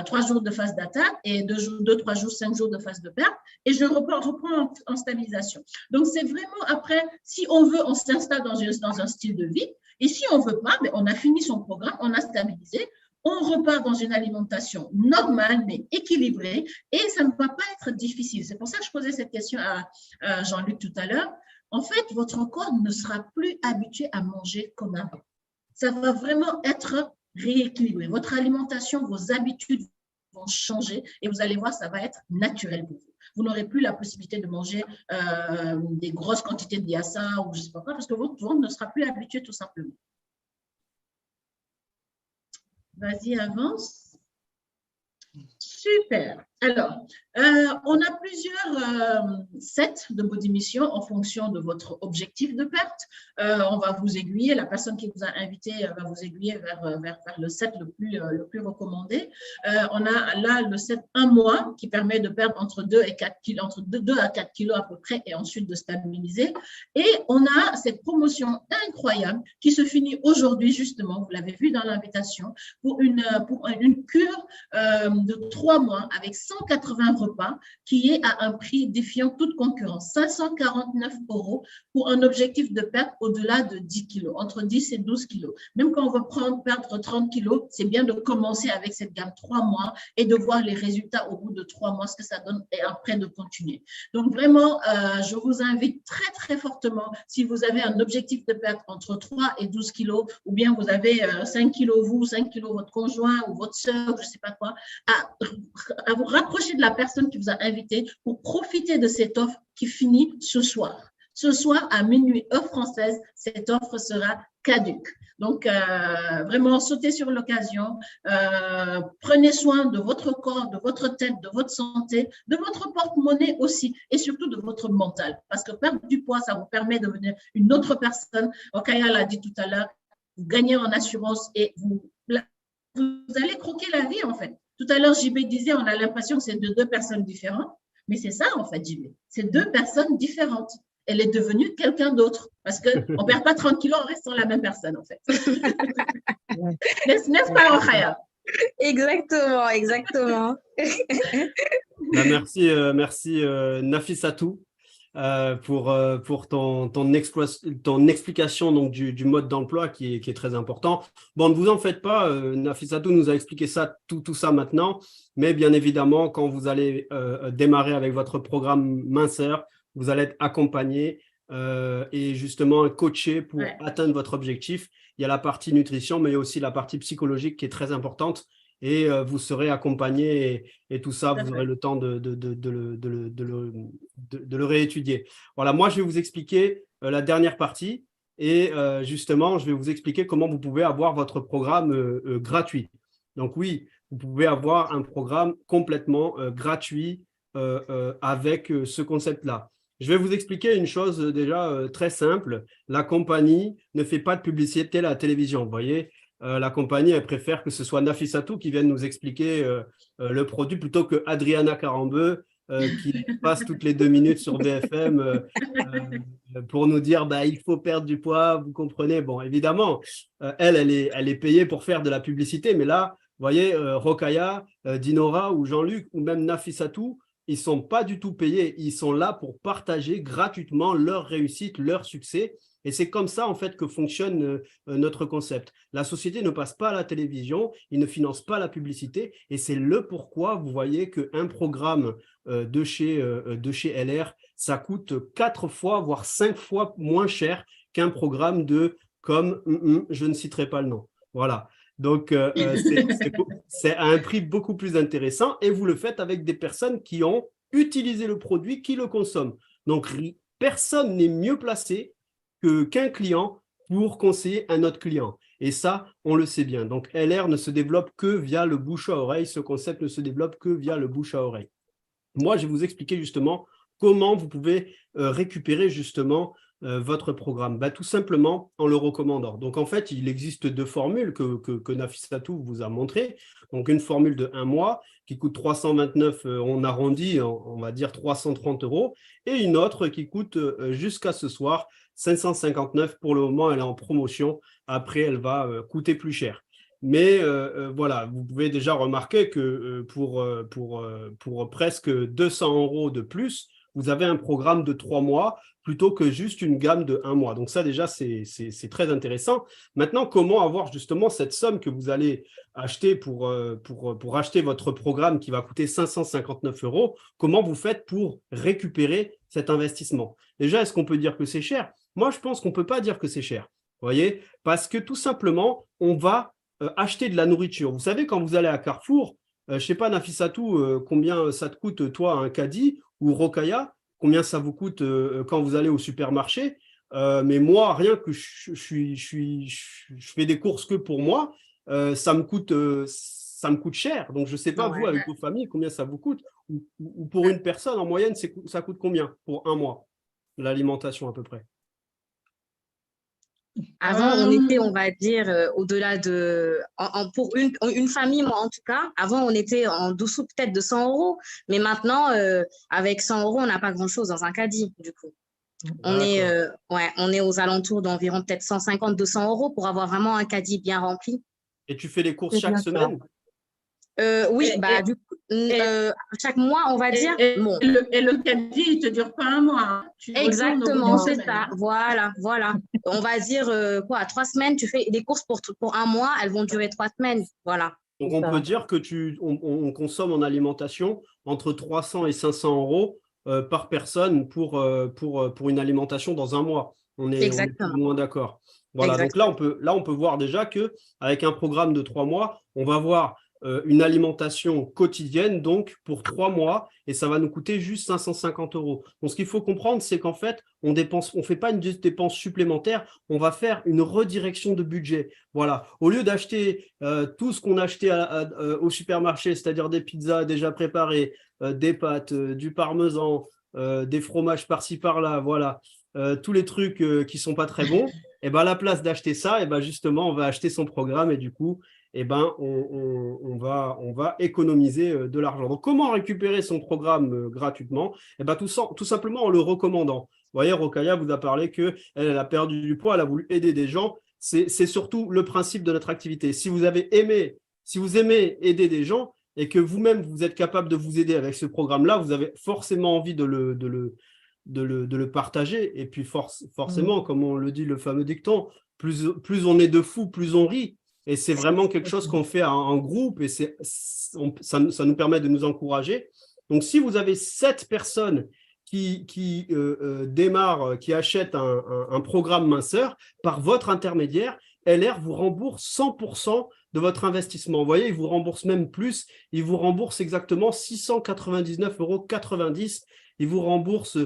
3 jours de phase d'attaque et 2, 3 jours, 5 jours de phase de perte et je reprends en stabilisation. Donc, c'est vraiment après, si on veut, on s'installe dans un style de vie et si on ne veut pas, ben, on a fini son programme, on a stabilisé. On repart dans une alimentation normale, mais équilibrée, et ça ne va pas être difficile. C'est pour ça que je posais cette question à Jean-Luc tout à l'heure. En fait, votre corps ne sera plus habitué à manger comme avant. Ça va vraiment être rééquilibré. Votre alimentation, vos habitudes vont changer, et vous allez voir, ça va être naturel pour vous. Vous n'aurez plus la possibilité de manger des grosses quantités de yassa ou je ne sais pas quoi, parce que votre ventre ne sera plus habitué tout simplement. Vas-y, avance. Super. Alors, on a plusieurs sets de body mission en fonction de votre objectif de perte. On va vous aiguiller, la personne qui vous a invité va vous aiguiller vers le set le plus recommandé. On a là le set 1 mois qui permet de perdre entre 2 et 4 kilos, entre 2 à 4 kilos à peu près et ensuite de stabiliser. Et on a cette promotion incroyable qui se finit aujourd'hui justement, vous l'avez vu dans l'invitation, pour une cure de 3 mois avec 180 repas qui est à un prix défiant toute concurrence, 549 € pour un objectif de perte au-delà de 10 kilos, entre 10 et 12 kilos. Même quand on veut perdre 30 kilos, c'est bien de commencer avec cette gamme 3 mois et de voir les résultats au bout de 3 mois, ce que ça donne et après de continuer. Donc vraiment, je vous invite très, très fortement, si vous avez un objectif de perte entre 3 et 12 kilos, ou bien vous avez 5 kilos vous, 5 kilos votre conjoint ou votre soeur, je ne sais pas quoi, à vous rapprocher de la personne qui vous a invité pour profiter de cette offre qui finit ce soir. Ce soir, à minuit, heure française, cette offre sera caduque. Donc, vraiment, sautez sur l'occasion. Prenez soin de votre corps, de votre tête, de votre santé, de votre porte-monnaie aussi, et surtout de votre mental. Parce que perdre du poids, ça vous permet de devenir une autre personne. Okaya l'a dit tout à l'heure, vous gagnez en assurance et vous allez croquer la vie, en fait. Tout à l'heure, JB disait, on a l'impression que c'est de 2 personnes différentes, mais c'est ça, en fait, JB. C'est 2 personnes différentes. Elle est devenue quelqu'un d'autre parce qu'on ne perd pas 30 kilos en restant la même personne, en fait. N'est-ce pas, Rokhaya? Exactement, exactement. Merci Nafissatou pour ton explication donc, du mode d'emploi qui est très important. Bon, ne vous en faites pas, Nafissatou nous a expliqué ça, tout ça maintenant, mais bien évidemment, quand vous allez démarrer avec votre programme minceur, vous allez être accompagné et justement coaché pour atteindre votre objectif. Il y a la partie nutrition, mais il y a aussi la partie psychologique qui est très importante et vous serez accompagné et tout ça, vous aurez le temps de le réétudier. Voilà, moi, je vais vous expliquer la dernière partie et justement, je vais vous expliquer comment vous pouvez avoir votre programme gratuit. Donc oui, vous pouvez avoir un programme complètement gratuit avec ce concept-là. Je vais vous expliquer une chose déjà très simple. La compagnie ne fait pas de publicité à la télévision. Vous voyez, la compagnie, elle préfère que ce soit Nafissatou qui vienne nous expliquer le produit plutôt que Adriana Carambeu qui passe toutes les 2 minutes sur BFM pour nous dire bah, il faut perdre du poids, vous comprenez. Bon, évidemment, elle est payée pour faire de la publicité, mais là, vous voyez, Rokhaya, Dinora ou Jean-Luc ou même Nafissatou, ils ne sont pas du tout payés. Ils sont là pour partager gratuitement leur réussite, leur succès. Et c'est comme ça, en fait, que fonctionne notre concept. La société ne passe pas à la télévision, il ne finance pas la publicité. Et c'est le pourquoi vous voyez qu'un programme de chez LR, ça coûte 4 fois, voire 5 fois moins cher qu'un programme comme je ne citerai pas le nom. Voilà. Donc, c'est à un prix beaucoup plus intéressant et vous le faites avec des personnes qui ont utilisé le produit, qui le consomment. Donc, personne n'est mieux placé qu'un client pour conseiller un autre client. Et ça, on le sait bien. Donc, LR ne se développe que via le bouche à oreille. Ce concept ne se développe que via le bouche à oreille. Moi, je vais vous expliquer justement comment vous pouvez récupérer justement votre programme. Bah, tout simplement en le recommandant. Donc, en fait, il existe 2 formules que Nafissatou vous a montrées. Donc, une formule de 1 mois qui coûte 329, on arrondit, on va dire 330 €, et une autre qui coûte jusqu'à ce soir 559. Pour le moment, elle est en promotion. Après, elle va coûter plus cher. Mais voilà, vous pouvez déjà remarquer que pour presque 200 € de plus, vous avez un programme de 3 mois plutôt que juste une gamme de 1 mois. Donc ça, déjà, c'est très intéressant. Maintenant, comment avoir justement cette somme que vous allez acheter pour acheter votre programme qui va coûter 559 €? Comment vous faites pour récupérer cet investissement? Déjà, est-ce qu'on peut dire que c'est cher? Moi, je pense qu'on ne peut pas dire que c'est cher. Vous voyez? Parce que tout simplement, on va acheter de la nourriture. Vous savez, quand vous allez à Carrefour, je ne sais pas, Nafissatou, combien ça te coûte, toi, un caddie, ou Rokhaya, combien ça vous coûte quand vous allez au supermarché. Mais moi, rien que je fais des courses que pour moi, ça me coûte cher. Donc, je ne sais pas, vous, avec vos familles, combien ça vous coûte. Ou pour une personne, en moyenne, ça coûte combien pour 1 mois, l'alimentation à peu près? Avant, on était, on va dire, au-delà de… pour une famille, moi, en tout cas, avant, on était en dessous peut-être de 100 €. Mais maintenant, avec 100 €, on n'a pas grand-chose dans un caddie, du coup. On est aux alentours d'environ peut-être 150, 200 € pour avoir vraiment un caddie bien rempli. Et tu fais les courses chaque semaine? Oui, du coup, chaque mois, on va dire. Et le caddie, il ne te dure pas 1 mois. Hein. Exactement, c'est ça. Voilà. On va dire, 3 semaines, tu fais des courses pour 1 mois, elles vont durer 3 semaines. Voilà. Donc, on peut dire que on consomme en alimentation entre 300 et 500 € par personne pour une alimentation dans 1 mois. On est plus ou moins d'accord. Voilà, exactement. Donc là, on peut voir déjà qu'avec un programme de 3 mois, on va voir une alimentation quotidienne donc pour 3 mois et ça va nous coûter juste 550 €. Donc ce qu'il faut comprendre, c'est qu'en fait, on fait pas une dépense supplémentaire, on va faire une redirection de budget. Voilà, au lieu d'acheter tout ce qu'on achetait au supermarché, c'est-à-dire des pizzas déjà préparées, des pâtes, du parmesan, des fromages par-ci par-là, voilà, tous les trucs qui sont pas très bons, et ben à la place d'acheter ça, et ben justement, on va acheter son programme et du coup, eh ben, on va économiser de l'argent. Donc, comment récupérer son programme gratuitement? Eh ben, tout simplement en le recommandant. Vous voyez, Rokhaya vous a parlé qu'elle a perdu du poids, elle a voulu aider des gens. C'est surtout le principe de notre activité. Si vous aimez aider des gens et que vous-même, vous êtes capable de vous aider avec ce programme-là, vous avez forcément envie de le partager. Et puis, forcément, comme on le dit, le fameux dicton, plus on est de fous, plus on rit. Et c'est vraiment quelque chose qu'on fait en groupe et ça nous permet de nous encourager. Donc, si vous avez 7 personnes qui démarrent, qui achètent un programme minceur, par votre intermédiaire, LR vous rembourse 100% de votre investissement. Vous voyez, il vous rembourse même plus. Il vous rembourse exactement 699,90 €. Il vous rembourse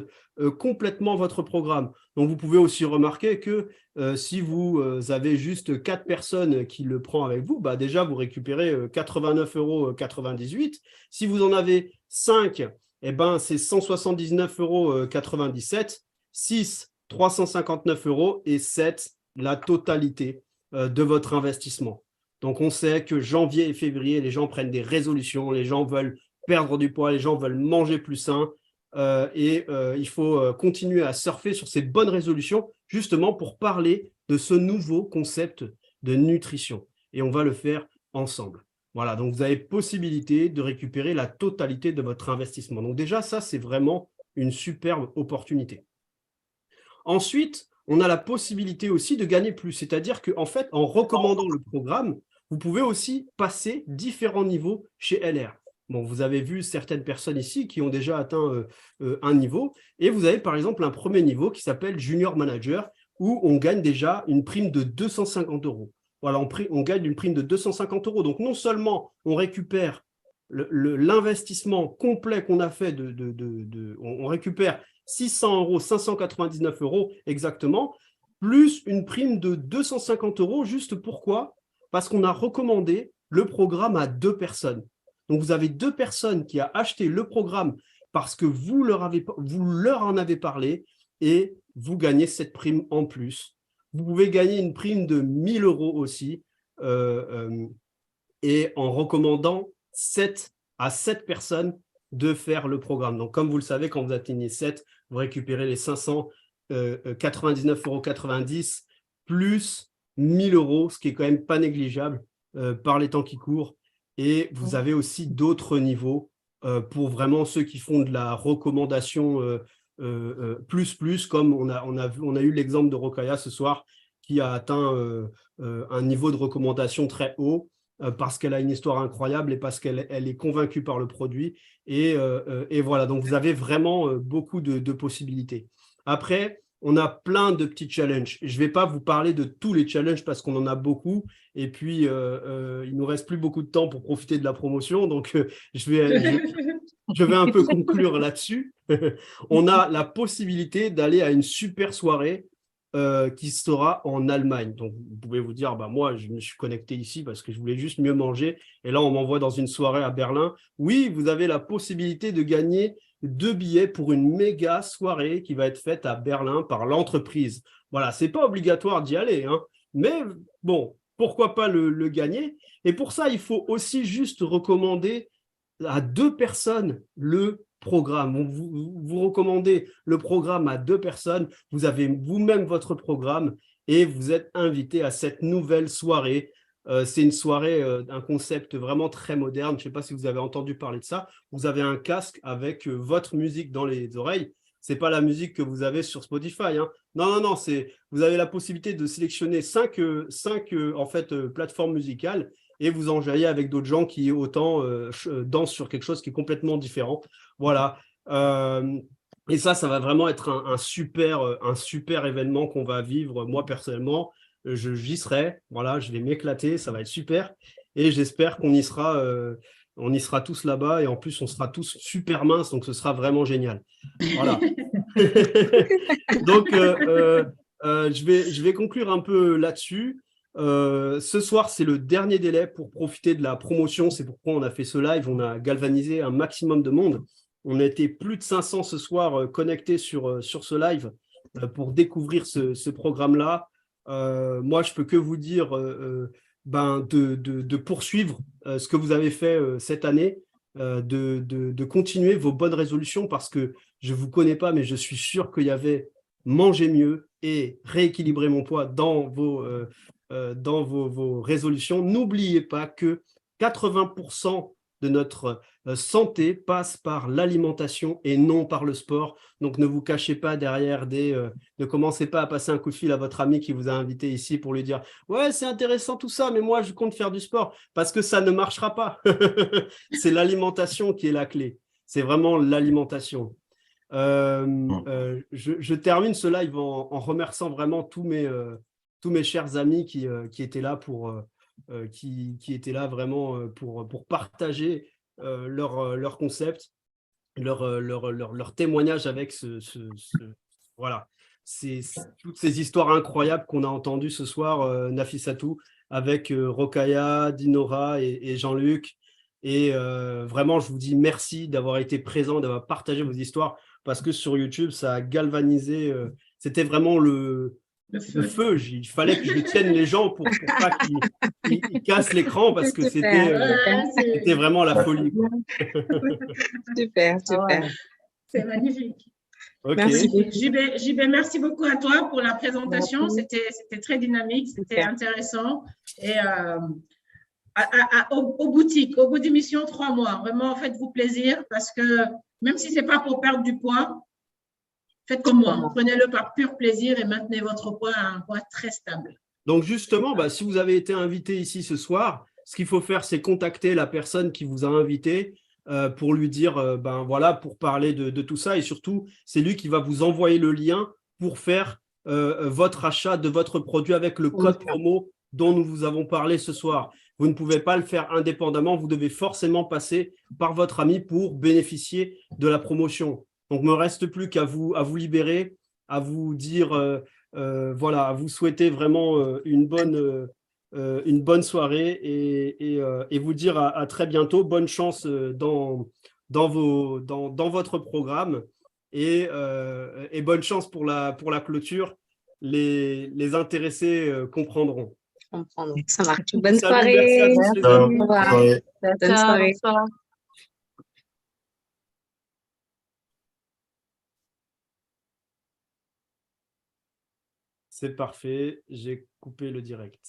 complètement votre programme. Donc, vous pouvez aussi remarquer que si vous avez juste 4 personnes qui le prennent avec vous, bah déjà, vous récupérez 89,98 €. Si vous en avez 5, eh ben, c'est 179,97 €. 6, 359 € et 7, la totalité de votre investissement. Donc, on sait que janvier et février, les gens prennent des résolutions, les gens veulent perdre du poids, les gens veulent manger plus sain. Il faut continuer à surfer sur ces bonnes résolutions, justement pour parler de ce nouveau concept de nutrition. Et on va le faire ensemble. Voilà, donc vous avez possibilité de récupérer la totalité de votre investissement. Donc déjà, ça, c'est vraiment une superbe opportunité. Ensuite, on a la possibilité aussi de gagner plus. C'est-à-dire qu'en fait, en recommandant le programme, vous pouvez aussi passer différents niveaux chez LR. Bon, vous avez vu certaines personnes ici qui ont déjà atteint un niveau. Et vous avez par exemple un premier niveau qui s'appelle Junior Manager, où on gagne déjà une prime de 250 €. Voilà, on gagne une prime de 250 €. Donc, non seulement on récupère l'investissement complet qu'on a fait, on récupère 600 €, 599 € exactement, plus une prime de 250 €. Juste pourquoi? Parce qu'on a recommandé le programme à 2 personnes. Donc, vous avez 2 personnes qui ont acheté le programme parce que vous leur en avez parlé et vous gagnez cette prime en plus. Vous pouvez gagner une prime de 1 000 € aussi et en recommandant 7 à 7 personnes de faire le programme. Donc, comme vous le savez, quand vous atteignez 7, vous récupérez les 599,90 € plus 1 000 €, ce qui est quand même pas négligeable par les temps qui courent. Et vous avez aussi d'autres niveaux pour vraiment ceux qui font de la recommandation comme on a eu l'exemple de Rokaya ce soir, qui a atteint un niveau de recommandation très haut parce qu'elle a une histoire incroyable et parce qu'elle est convaincue par le produit. Et voilà, donc vous avez vraiment beaucoup de possibilités. Après, on a plein de petits challenges. Je ne vais pas vous parler de tous les challenges parce qu'on en a beaucoup. Et puis, il ne nous reste plus beaucoup de temps pour profiter de la promotion. Donc, je vais un peu conclure là-dessus. On a la possibilité d'aller à une super soirée qui sera en Allemagne. Donc, vous pouvez vous dire, bah, moi, je me suis connecté ici parce que je voulais juste mieux manger. Et là, on m'envoie dans une soirée à Berlin. Oui, vous avez la possibilité de gagner 2 billets pour une méga soirée qui va être faite à Berlin par l'entreprise. Voilà, ce n'est pas obligatoire d'y aller, hein, mais bon, pourquoi pas le gagner? Et pour ça, il faut aussi juste recommander à 2 personnes le programme. Vous recommandez le programme à 2 personnes, vous avez vous-même votre programme et vous êtes invité à cette nouvelle soirée. C'est une soirée, un concept vraiment très moderne. Je ne sais pas si vous avez entendu parler de ça. Vous avez un casque avec votre musique dans les oreilles. Ce n'est pas la musique que vous avez sur Spotify, hein. Non, vous avez la possibilité de sélectionner 5 en fait, plateformes musicales et vous enjaillez avec d'autres gens qui autant dansent sur quelque chose qui est complètement différent. Voilà. Et ça va vraiment être un super événement qu'on va vivre. Moi, personnellement, j'y serai. Voilà, je vais m'éclater. Ça va être super. Et j'espère qu'on y sera tous là-bas. Et en plus, on sera tous super minces. Donc, ce sera vraiment génial. Voilà. Donc, je vais conclure un peu là-dessus. Ce soir, c'est le dernier délai pour profiter de la promotion. C'est pourquoi on a fait ce live. On a galvanisé un maximum de monde. On a été plus de 500 ce soir connectés sur ce live pour découvrir ce programme-là. Moi, je ne peux que vous dire de poursuivre ce que vous avez fait cette année, de continuer vos bonnes résolutions parce que je ne vous connais pas, mais je suis sûr qu'il y avait manger mieux et rééquilibrer mon poids dans vos résolutions. N'oubliez pas que 80% de notre santé passe par l'alimentation et non par le sport. Donc, ne vous cachez pas derrière ne commencez pas à passer un coup de fil à votre ami qui vous a invité ici pour lui dire « Ouais, c'est intéressant tout ça, mais moi, je compte faire du sport. » Parce que ça ne marchera pas. C'est l'alimentation qui est la clé. C'est vraiment l'alimentation. Je termine ce live en remerciant vraiment tous mes chers amis qui étaient là qui étaient là vraiment pour partager leur concept, leur témoignage avec voilà, toutes ces histoires incroyables qu'on a entendues ce soir, Nafissatou, avec Rokaya, Dinora et Jean-Luc. Et vraiment, je vous dis merci d'avoir été présent, d'avoir partagé vos histoires, parce que sur YouTube, ça a galvanisé. C'était vraiment Le Le feu. feu, il fallait que je tienne les gens pour pas qu'ils cassent l'écran parce que Super. c'était vraiment la folie, quoi. Super, Ah ouais. super. C'est magnifique. Ok. Merci beaucoup. JB, merci beaucoup à toi pour la présentation. Merci. C'était très dynamique, c'était Super. intéressant. Et aux boutiques, au bout d'émission, 3 mois. Vraiment, faites-vous plaisir parce que même si ce n'est pas pour perdre du poids, faites comme moi. Prenez-le par pur plaisir et maintenez votre poids à un poids très stable. Donc justement, si vous avez été invité ici ce soir, ce qu'il faut faire, c'est contacter la personne qui vous a invité pour lui dire, voilà, pour parler de tout ça. Et surtout, c'est lui qui va vous envoyer le lien pour faire votre achat de votre produit avec le code promo dont nous vous avons parlé ce soir. Vous ne pouvez pas le faire indépendamment. Vous devez forcément passer par votre ami pour bénéficier de la promotion. Donc, il ne me reste plus qu'à vous libérer, à vous dire… voilà, à vous souhaiter vraiment une bonne soirée et vous dire à très bientôt. Bonne chance dans votre programme et bonne chance pour la clôture. Les intéressés comprendront. Ça marche. Bonne Salut, merci à soirée. tous les Ciao. amis. Au revoir. Soirée. Bonne Ciao, soirée. bonsoir. C'est parfait, j'ai coupé le direct.